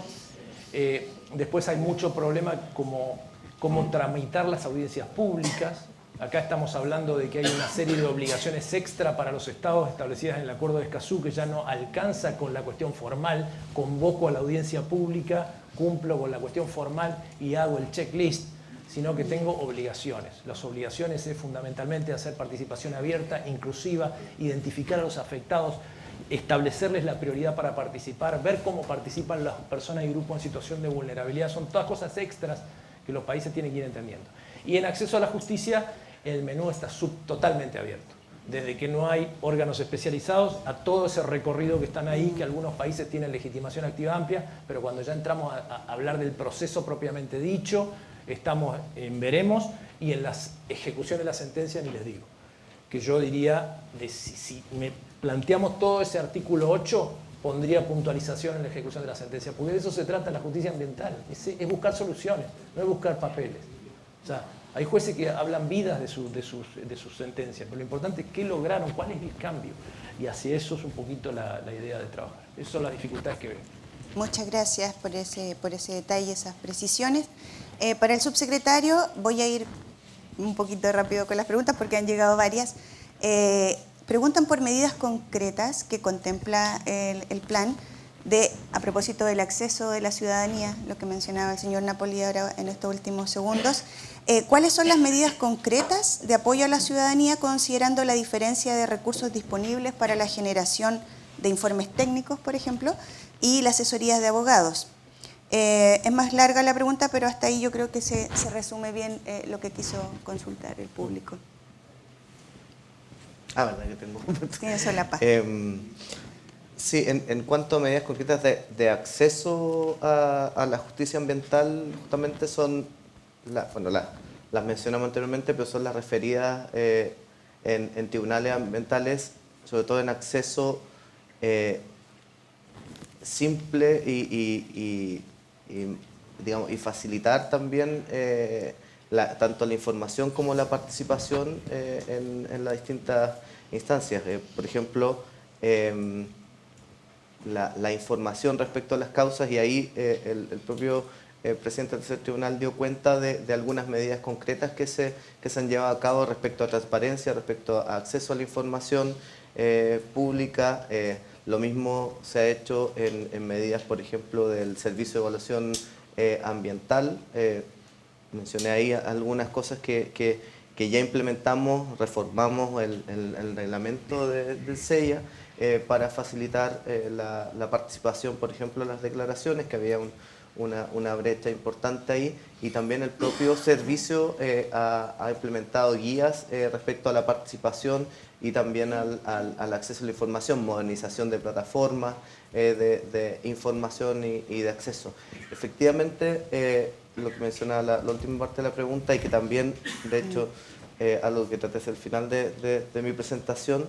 Después hay mucho problema como tramitar las audiencias públicas. Acá estamos hablando de que hay una serie de obligaciones extra para los estados establecidas en el Acuerdo de Escazú que ya no alcanza con la cuestión formal. Convoco a la audiencia pública, cumplo con la cuestión formal y hago el checklist, sino que tengo obligaciones. Las obligaciones es fundamentalmente hacer participación abierta, inclusiva, identificar a los afectados, establecerles la prioridad para participar, ver cómo participan las personas y grupos en situación de vulnerabilidad. Son todas cosas extras que los países tienen que ir entendiendo. Y en acceso a la justicia, el menú está totalmente abierto. Desde que no hay órganos especializados a todo ese recorrido que están ahí, que algunos países tienen legitimación activa amplia, pero cuando ya entramos a hablar del proceso propiamente dicho, estamos en veremos, y en las ejecuciones de la sentencia ni les digo. Que yo diría, si me planteamos todo ese artículo 8, pondría puntualización en la ejecución de la sentencia, porque de eso se trata la justicia ambiental, es buscar soluciones, no es buscar papeles. O sea, hay jueces que hablan vidas de sus sentencias, pero lo importante es qué lograron, cuál es el cambio. Y hacia eso es un poquito la idea de trabajar. Esas son las dificultades que veo. Muchas gracias por ese detalle, esas precisiones. Para el subsecretario, voy a ir un poquito rápido con las preguntas porque han llegado varias. Preguntan por medidas concretas que contempla el plan a propósito del acceso de la ciudadanía, lo que mencionaba el señor Napoli ahora en estos últimos segundos. ¿Cuáles son las medidas concretas de apoyo a la ciudadanía considerando la diferencia de recursos disponibles para la generación de informes técnicos, por ejemplo, y las asesorías de abogados? Es más larga la pregunta, pero hasta ahí yo creo que se resume bien lo que quiso consultar el público. Verdad que tengo. Tiene solapa. Sí, en cuanto a medidas concretas de acceso a la justicia ambiental, justamente son, las mencionamos anteriormente, pero son las referidas en tribunales ambientales, sobre todo en acceso simple digamos, y facilitar también tanto la información como la participación en las distintas instancias. Por ejemplo, la información respecto a las causas, y ahí el propio presidente del tercer tribunal dio cuenta de algunas medidas concretas que se han llevado a cabo respecto a transparencia, respecto a acceso a la información pública. Lo mismo se ha hecho en medidas, por ejemplo, del Servicio de Evaluación Ambiental. Mencioné ahí algunas cosas que ya implementamos, reformamos el reglamento del CEIA para facilitar la participación, por ejemplo, en las declaraciones, que había una brecha importante ahí, y también el propio servicio ha implementado guías respecto a la participación y también al acceso a la información, modernización de plataformas de información y de acceso. Efectivamente, lo que mencionaba la última parte de la pregunta, y que también, de hecho, algo que traté hacia el final de mi presentación,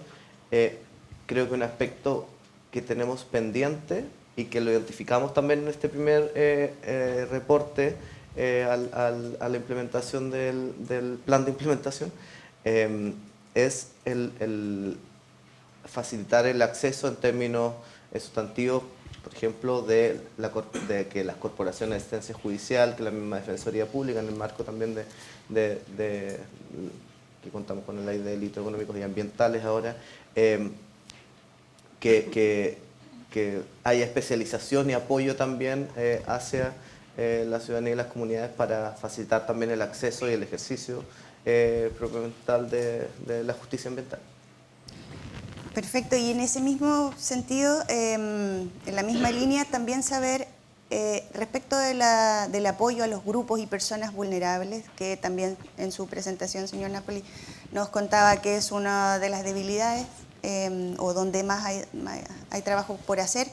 creo que un aspecto que tenemos pendiente y que lo identificamos también en este primer reporte a la implementación del plan de implementación, es el facilitar el acceso en términos sustantivos, por ejemplo, de que las corporaciones de asistencia judicial, que la misma Defensoría Pública, en el marco también que contamos con la ley de delitos económicos y ambientales ahora, que haya especialización y apoyo también hacia la ciudadanía y las comunidades para facilitar también el acceso y el ejercicio propiamente tal de la justicia ambiental. Perfecto, y en ese mismo sentido, en la misma línea, también saber respecto del apoyo a los grupos y personas vulnerables, que también en su presentación, señor Napoli, nos contaba que es una de las debilidades o donde más hay trabajo por hacer.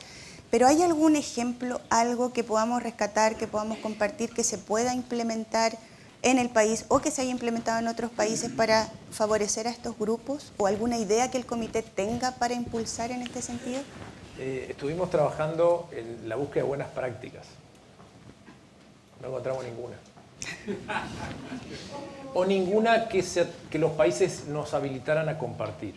Pero ¿hay algún ejemplo, algo que podamos rescatar, que podamos compartir, que se pueda implementar en el país o que se haya implementado en otros países para favorecer a estos grupos? ¿O alguna idea que el comité tenga para impulsar en este sentido? Estuvimos trabajando en la búsqueda de buenas prácticas. No encontramos ninguna. O ninguna que los países nos habilitaran a compartir.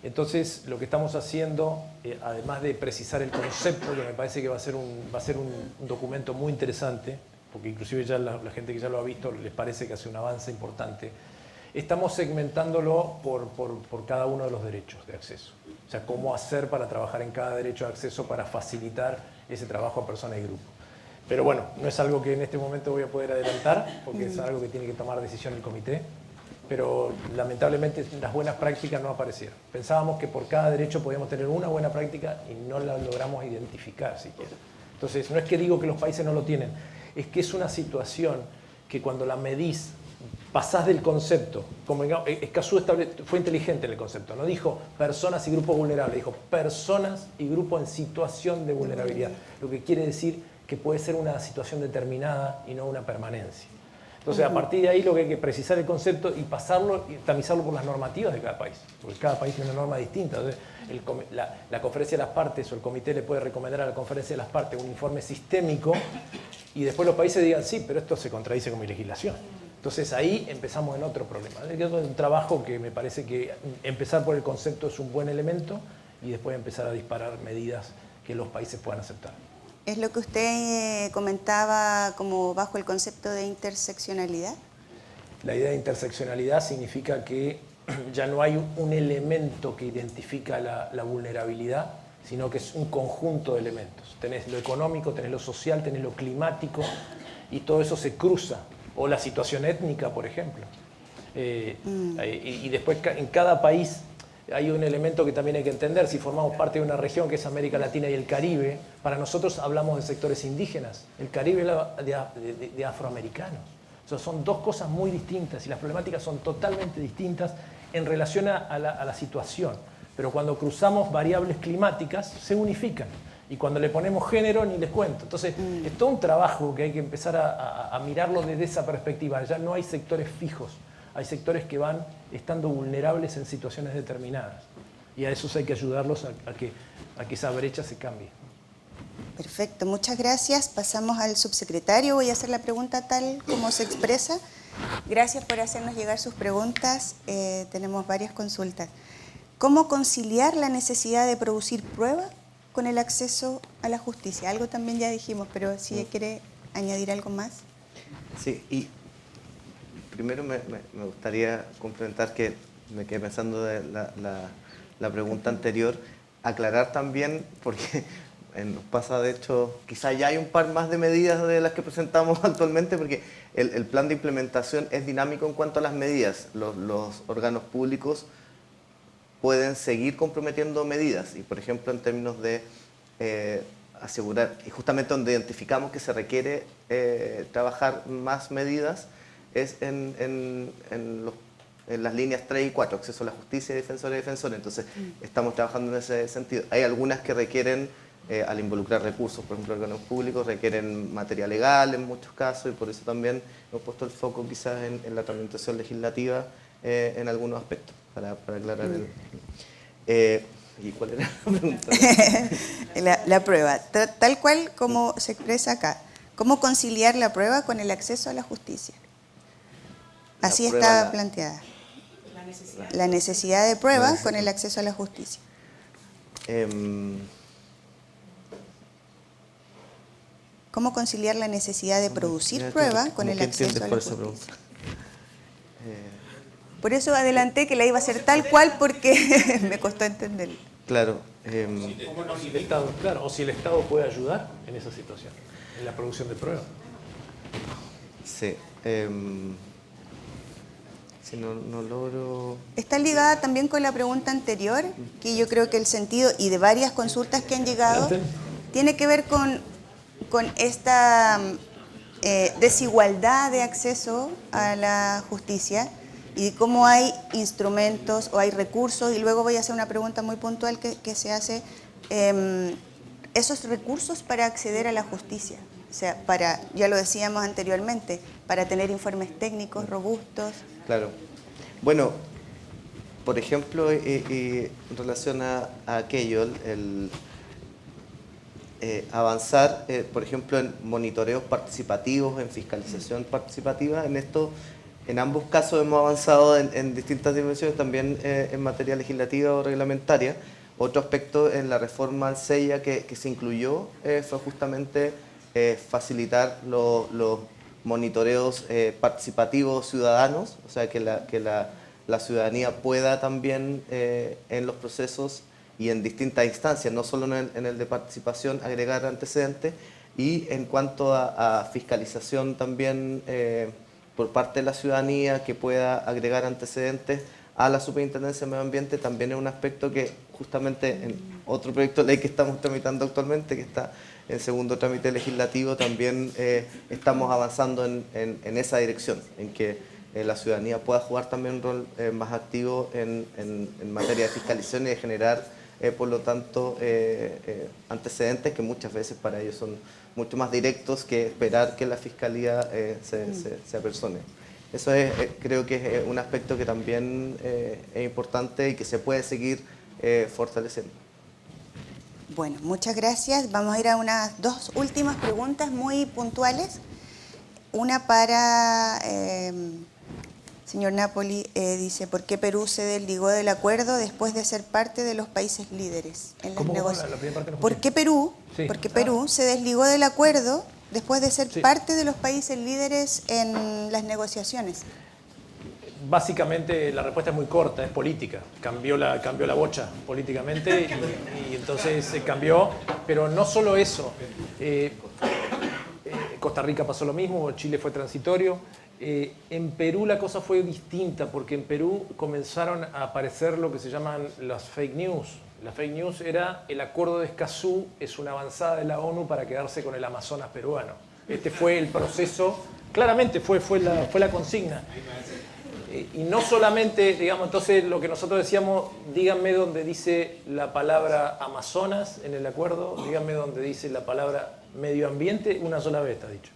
Entonces, lo que estamos haciendo, además de precisar el concepto, que me parece que va a ser un documento muy interesante, porque inclusive ya la gente que ya lo ha visto les parece que hace un avance importante, estamos segmentándolo por cada uno de los derechos de acceso. O sea, cómo hacer para trabajar en cada derecho de acceso para facilitar ese trabajo a personas y grupos. Pero bueno, no es algo que en este momento voy a poder adelantar, porque es algo que tiene que tomar decisión el comité. Pero lamentablemente las buenas prácticas no aparecieron. Pensábamos que por cada derecho podíamos tener una buena práctica y no la logramos identificar siquiera. Entonces, no es que digo que los países no lo tienen, es que es una situación que cuando la medís, pasás del concepto, como Escazú fue inteligente en el concepto, no dijo personas y grupos vulnerables, dijo personas y grupos en situación de vulnerabilidad, lo que quiere decir que puede ser una situación determinada y no una permanencia. Entonces, a partir de ahí lo que hay que precisar el concepto y pasarlo y tamizarlo por las normativas de cada país, porque cada país tiene una norma distinta. Entonces, la conferencia de las partes o el comité le puede recomendar a la conferencia de las partes un informe sistémico y después los países digan, sí, pero esto se contradice con mi legislación. Entonces, ahí empezamos en otro problema. Es un trabajo que me parece que empezar por el concepto es un buen elemento y después empezar a disparar medidas que los países puedan aceptar. ¿Es lo que usted comentaba como bajo el concepto de interseccionalidad? La idea de interseccionalidad significa que ya no hay un elemento que identifica la vulnerabilidad, sino que es un conjunto de elementos. Tenés lo económico, tenés lo social, tenés lo climático, y todo eso se cruza. O la situación étnica, por ejemplo. Y después en cada país hay un elemento que también hay que entender. Si formamos parte de una región que es América Latina y el Caribe, para nosotros hablamos de sectores indígenas. El Caribe es de afroamericanos. O sea, son dos cosas muy distintas y las problemáticas son totalmente distintas en relación a la situación. Pero cuando cruzamos variables climáticas, se unifican. Y cuando le ponemos género, ni les cuento. Entonces, es todo un trabajo que hay que empezar a mirarlo desde esa perspectiva. Ya no hay sectores fijos, hay sectores que van estando vulnerables en situaciones determinadas. Y a esos hay que ayudarlos a que esa brecha se cambie. Perfecto, muchas gracias. Pasamos al subsecretario. Voy a hacer la pregunta tal como se expresa. Gracias por hacernos llegar sus preguntas. Tenemos varias consultas. ¿Cómo conciliar la necesidad de producir pruebas con el acceso a la justicia? Algo también ya dijimos, pero si quiere añadir algo más. Sí, y primero me gustaría complementar que me quedé pensando de la pregunta anterior, aclarar también, porque nos pasa de hecho, quizá ya hay un par más de medidas de las que presentamos actualmente, porque el plan de implementación es dinámico en cuanto a las medidas. Los órganos públicos pueden seguir comprometiendo medidas y, por ejemplo, en términos de asegurar, y justamente donde identificamos que se requiere trabajar más medidas, es en las líneas 3 y 4, acceso a la justicia y defensores y defensores. Entonces, estamos trabajando en ese sentido. Hay algunas que requieren, al involucrar recursos, por ejemplo, órganos públicos, requieren materia legal en muchos casos, y por eso también hemos puesto el foco quizás en la tramitación legislativa en algunos aspectos, para aclarar ¿y cuál era la pregunta? La prueba, tal cual como se expresa acá. ¿Cómo conciliar la prueba con el acceso a la justicia? Así está planteada. La necesidad de prueba con el acceso a la justicia. ¿Cómo conciliar la necesidad de producir prueba con el acceso a la justicia? Por eso adelanté que la iba a hacer tal cual, porque me costó entender. Claro. O si el Estado puede ayudar en esa situación, en la producción de pruebas. Sí. Si no logro... Está ligada también con la pregunta anterior, que yo creo que el sentido, y de varias consultas que han llegado, tiene que ver con esta desigualdad de acceso a la justicia y cómo hay instrumentos o hay recursos, y luego voy a hacer una pregunta muy puntual que se hace, esos recursos para acceder a la justicia, o sea, ya lo decíamos anteriormente, para tener informes técnicos robustos. Claro. Bueno, por ejemplo, en relación a aquello, avanzar, por ejemplo, en monitoreos participativos, en fiscalización participativa, en esto, en ambos casos hemos avanzado en distintas dimensiones, también en materia legislativa o reglamentaria. Otro aspecto en la reforma al SEIA que se incluyó fue justamente facilitar los monitoreos participativos ciudadanos, o sea, que la ciudadanía pueda también en los procesos y en distintas instancias, no solo en el de participación, agregar antecedentes. Y en cuanto a fiscalización también por parte de la ciudadanía, que pueda agregar antecedentes a la Superintendencia de Medio Ambiente, también es un aspecto que justamente en otro proyecto de ley que estamos tramitando actualmente, que está en segundo trámite legislativo, también estamos avanzando en esa dirección, en que la ciudadanía pueda jugar también un rol más activo en materia de fiscalización y de generar, por lo tanto, antecedentes que muchas veces para ellos son mucho más directos que esperar que la Fiscalía se apersone. Eso creo que es un aspecto que también es importante y que se puede seguir fortaleciendo. Bueno, muchas gracias. Vamos a ir a unas dos últimas preguntas muy puntuales. Una para señor Napoli, dice, ¿por qué Perú se desligó del acuerdo después de ser parte de los países líderes en las negociaciones? ¿Por qué Perú se desligó del acuerdo después de ser parte de los países líderes en las negociaciones? Básicamente la respuesta es muy corta, es política. Cambió la bocha políticamente y entonces se cambió. Pero no solo eso. Costa Rica pasó lo mismo, Chile fue transitorio. En Perú la cosa fue distinta porque en Perú comenzaron a aparecer lo que se llaman las fake news. La fake news era el acuerdo de Escazú es una avanzada de la ONU para quedarse con el Amazonas peruano. Este fue el proceso, claramente fue la consigna. Y no solamente, digamos, entonces lo que nosotros decíamos, díganme dónde dice la palabra Amazonas en el acuerdo, díganme dónde dice la palabra medio ambiente, una sola vez está dicho.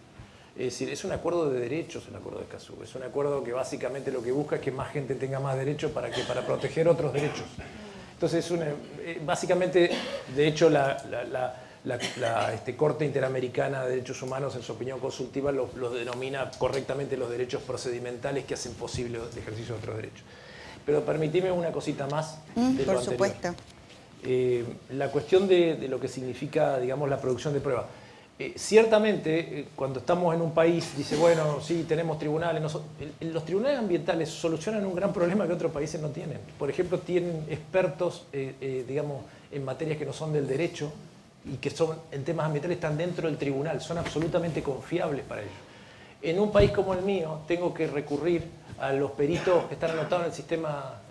Es decir, es un acuerdo de derechos el acuerdo de Escazú. Es un acuerdo que básicamente lo que busca es que más gente tenga más derechos para proteger otros derechos. Entonces, básicamente, de hecho, la Corte Interamericana de Derechos Humanos, en su opinión consultiva, los denomina correctamente los derechos procedimentales que hacen posible el ejercicio de otros derechos. Pero permitime una cosita más de lo por anterior. supuesto. La cuestión de lo que significa, digamos, la producción de pruebas. Ciertamente, cuando estamos en un país, dice, bueno, sí, tenemos tribunales. Los tribunales ambientales solucionan un gran problema que otros países no tienen. Por ejemplo, tienen expertos, digamos, en materias que no son del derecho y que son, en temas ambientales, están dentro del tribunal, son absolutamente confiables para ellos. En un país como el mío, tengo que recurrir a los peritos que están anotados en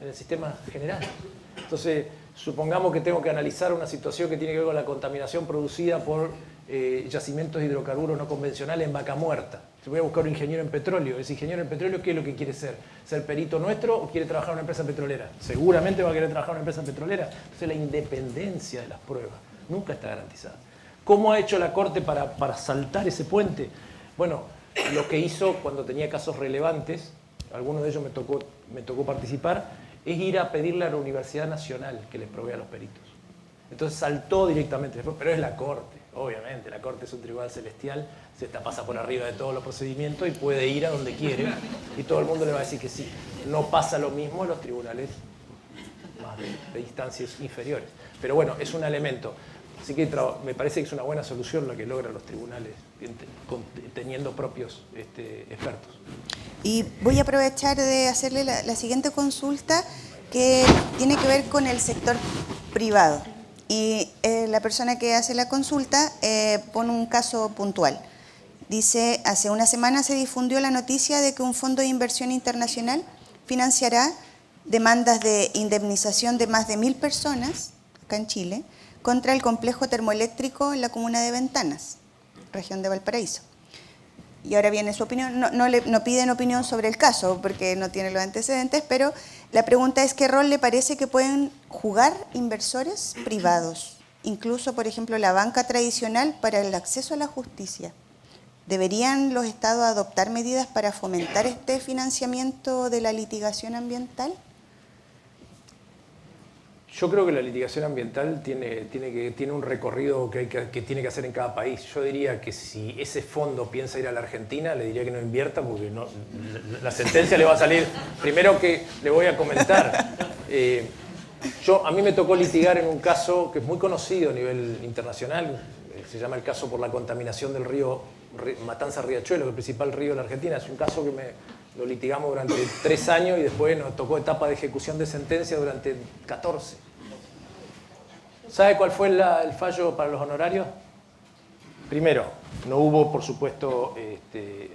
el sistema general. Entonces, supongamos que tengo que analizar una situación que tiene que ver con la contaminación producida por yacimientos de hidrocarburos no convencionales en Vaca Muerta. Si voy a buscar un ingeniero en petróleo, ese ingeniero en petróleo, ¿qué es lo que quiere ser? ¿Ser perito nuestro o quiere trabajar en una empresa petrolera? Seguramente va a querer trabajar en una empresa petrolera. Entonces la independencia de las pruebas nunca está garantizada. ¿Cómo ha hecho la Corte para saltar ese puente? Bueno, lo que hizo cuando tenía casos relevantes, algunos de ellos me tocó participar, es ir a pedirle a la Universidad Nacional que les provea los peritos. Entonces saltó directamente, pero es la Corte. Obviamente, la Corte es un tribunal celestial, se pasa por arriba de todos los procedimientos y puede ir a donde quiere y todo el mundo le va a decir que sí. No pasa lo mismo en los tribunales más de instancias inferiores. Pero bueno, es un elemento. Así que me parece que es una buena solución la que logran los tribunales teniendo propios expertos. Y voy a aprovechar de hacerle la siguiente consulta que tiene que ver con el sector privado. Y la persona que hace la consulta pone un caso puntual. Dice, hace una semana se difundió la noticia de que un fondo de inversión internacional financiará demandas de indemnización de más de 1.000 personas, acá en Chile, contra el complejo termoeléctrico en la comuna de Ventanas, región de Valparaíso. Y ahora viene su opinión, no piden opinión sobre el caso porque no tiene los antecedentes, pero la pregunta es qué rol le parece que pueden jugar inversores privados, incluso, por ejemplo, la banca tradicional para el acceso a la justicia. ¿Deberían los estados adoptar medidas para fomentar este financiamiento de la litigación ambiental? Yo creo que la litigación ambiental tiene un recorrido que tiene que hacer en cada país. Yo diría que si ese fondo piensa ir a la Argentina, le diría que no invierta porque la sentencia le va a salir. Primero que le voy a comentar. A mí me tocó litigar en un caso que es muy conocido a nivel internacional. Se llama el caso por la contaminación del río Matanza-Riachuelo, el principal río de la Argentina. Es un caso que lo litigamos durante 3 años y después nos tocó etapa de ejecución de sentencia durante 14. ¿Sabe cuál fue el fallo para los honorarios? Primero, no hubo, por supuesto,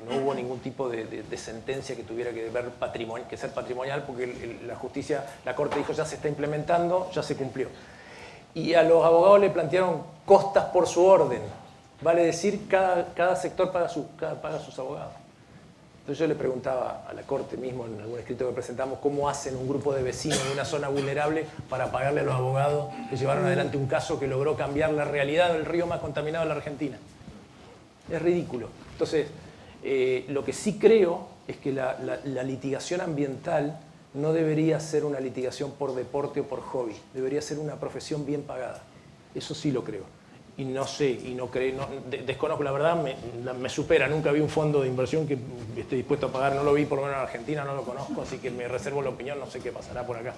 no hubo ningún tipo de sentencia que tuviera que ser patrimonial porque la justicia, la Corte dijo ya se está implementando, ya se cumplió. Y a los abogados le plantearon costas por su orden. Vale decir, cada sector paga sus abogados. Entonces yo le preguntaba a la Corte mismo, en algún escrito que presentamos, cómo hacen un grupo de vecinos de una zona vulnerable para pagarle a los abogados que llevaron adelante un caso que logró cambiar la realidad del río más contaminado de la Argentina. Es ridículo. Entonces, lo que sí creo es que la litigación ambiental no debería ser una litigación por deporte o por hobby. Debería ser una profesión bien pagada. Eso sí lo creo. Y no sé, y no creo, desconozco, la verdad, me supera. Nunca vi un fondo de inversión que esté dispuesto a pagar. No lo vi, por lo menos en Argentina, no lo conozco, así que me reservo la opinión, no sé qué pasará por acá.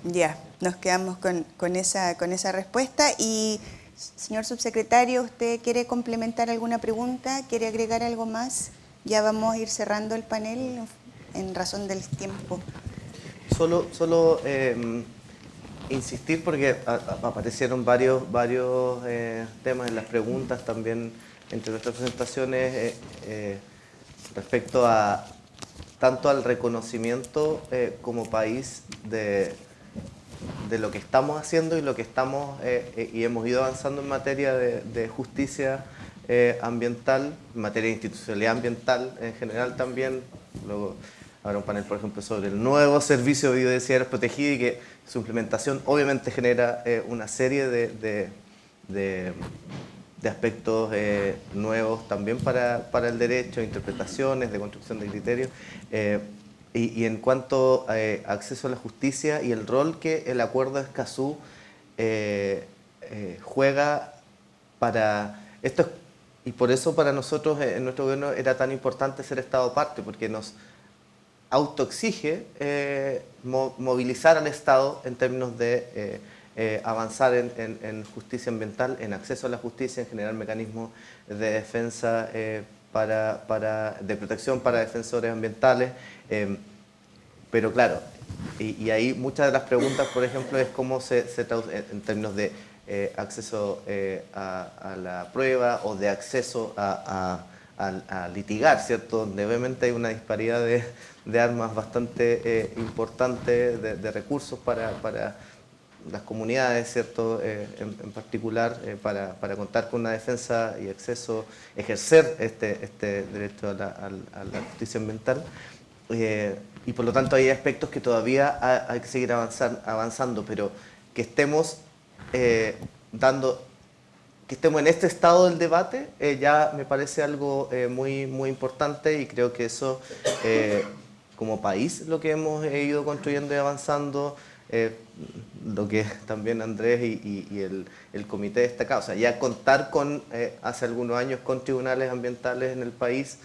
Ya, nos quedamos con esa respuesta. Y, señor subsecretario, ¿usted quiere complementar alguna pregunta? ¿Quiere agregar algo más? Ya vamos a ir cerrando el panel en razón del tiempo. Solo insistir porque aparecieron varios temas en las preguntas también entre nuestras presentaciones respecto a tanto al reconocimiento como país de lo que estamos haciendo y lo que estamos y hemos ido avanzando en materia de justicia ambiental, en materia de institucionalidad ambiental en general también. Luego Habrá un panel, por ejemplo, sobre el nuevo servicio de biodiversidad protegida y que su implementación obviamente genera una serie de aspectos nuevos también para el derecho, interpretaciones, de construcción de criterios. Y en cuanto a acceso a la justicia y el rol que el Acuerdo de Escazú juega para esto, y por eso para nosotros en nuestro gobierno era tan importante ser Estado parte, porque nos autoexige movilizar al Estado en términos de avanzar en justicia ambiental, en acceso a la justicia, en generar mecanismos de defensa, de protección para defensores ambientales. Pero claro, y ahí muchas de las preguntas, por ejemplo, es cómo se traduce en términos de acceso a la prueba o de acceso a litigar, ¿cierto? Donde obviamente hay una disparidad de armas bastante importante, de recursos para las comunidades, ¿cierto? En particular, para contar con una defensa y acceso, ejercer este derecho a la justicia ambiental. Y por lo tanto hay aspectos que todavía hay que seguir avanzando, pero que estemos que estemos en este estado del debate ya me parece algo muy importante, y creo que eso como país lo que hemos ido construyendo y avanzando, lo que también Andrés y el comité destacado, o sea, ya contar con hace algunos años con tribunales ambientales en el país.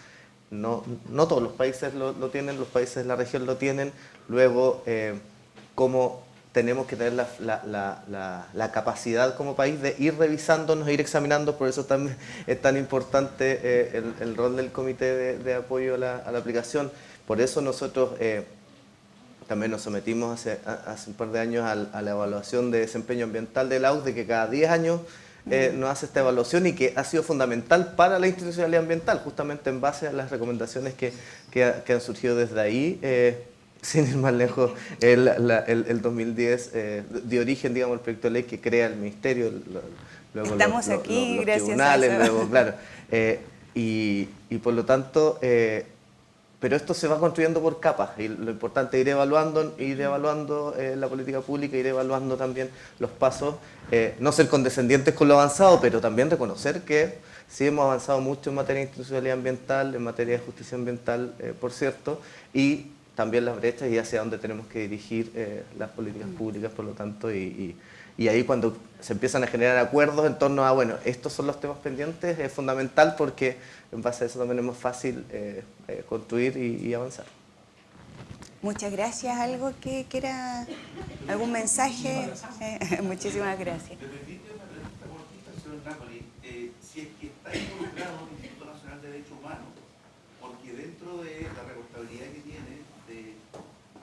No todos los países lo tienen, los países de la región lo tienen. Luego, cómo tenemos que tener la capacidad como país de ir revisándonos, ir examinando. Por eso también es tan importante el rol del comité de apoyo a la aplicación. Por eso nosotros también nos sometimos hace un par de años a la evaluación de desempeño ambiental de la UD, de que cada 10 años nos hace esta evaluación, y que ha sido fundamental para la institucionalidad ambiental, justamente en base a las recomendaciones que han surgido desde ahí. Sin ir más lejos, el 2010 dio origen, digamos, al proyecto de ley que crea el ministerio, luego estamos aquí los gracias tribunales, a eso. luego, claro, y por lo tanto, pero esto se va construyendo por capas, y lo importante es ir evaluando la política pública, ir evaluando también los pasos, no ser condescendientes con lo avanzado, pero también reconocer que sí hemos avanzado mucho en materia de institucionalidad ambiental, en materia de justicia ambiental, por cierto, y también las brechas y hacia dónde tenemos que dirigir las políticas públicas, por lo tanto, y ahí cuando se empiezan a generar acuerdos en torno a, bueno, estos son los temas pendientes, es fundamental, porque en base a eso también es más fácil construir y avanzar. Muchas gracias. ¿Algo que quiera, algún mensaje? Muchísimas gracias. Si es que está involucrado el Instituto Nacional de Derechos Humanos, porque dentro de la reportabilidad que tiene de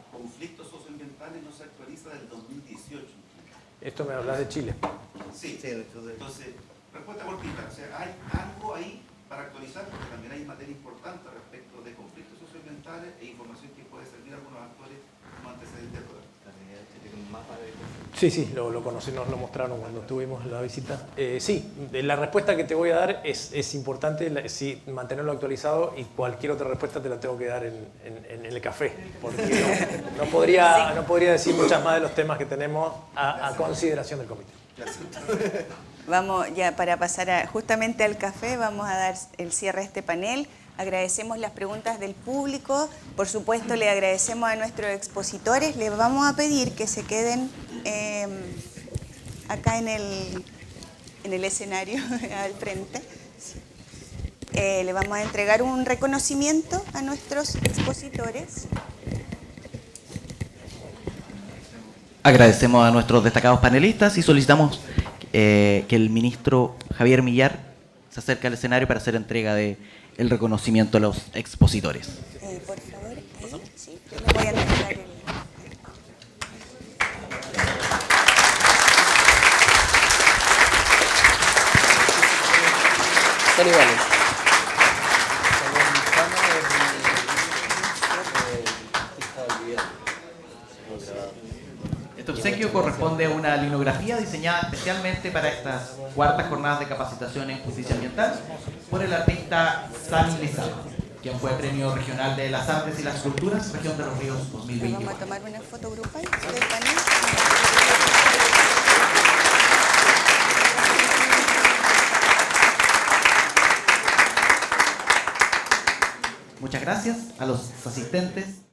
conflictos socioambientales no se actualiza del 2018. Esto me hablas de Chile. Sí, entonces, respuesta cortita, o sea, hay algo ahí para actualizar, porque también hay materia importante respecto de conflictos socioambientales e información que puede servir a algunos actores como antecedente de prueba. Sí, lo conocí, nos lo mostraron cuando tuvimos la visita. Sí, la respuesta que te voy a dar es importante, sí, mantenerlo actualizado, y cualquier otra respuesta te la tengo que dar en el café, porque no podría decir muchas más de los temas que tenemos a consideración del comité. Gracias. Vamos ya para pasar justamente al café, vamos a dar el cierre a este panel. Agradecemos las preguntas del público, por supuesto le agradecemos a nuestros expositores, les vamos a pedir que se queden acá en el escenario al frente. Le vamos a entregar un reconocimiento a nuestros expositores. Agradecemos a nuestros destacados panelistas y solicitamos que el ministro Javier Millar se acerque al escenario para hacer entrega del reconocimiento a los expositores. Por favor, ahí, sí, yo le voy a entregar el... Este obsequio corresponde a una linografía diseñada especialmente para estas cuartas jornadas de capacitación en justicia ambiental por el artista Sami Lezama. quien fue Premio Regional de las Artes y las Culturas, Región de los Ríos 2021. Vamos a tomar una foto grupal del panel. Muchas gracias a los asistentes.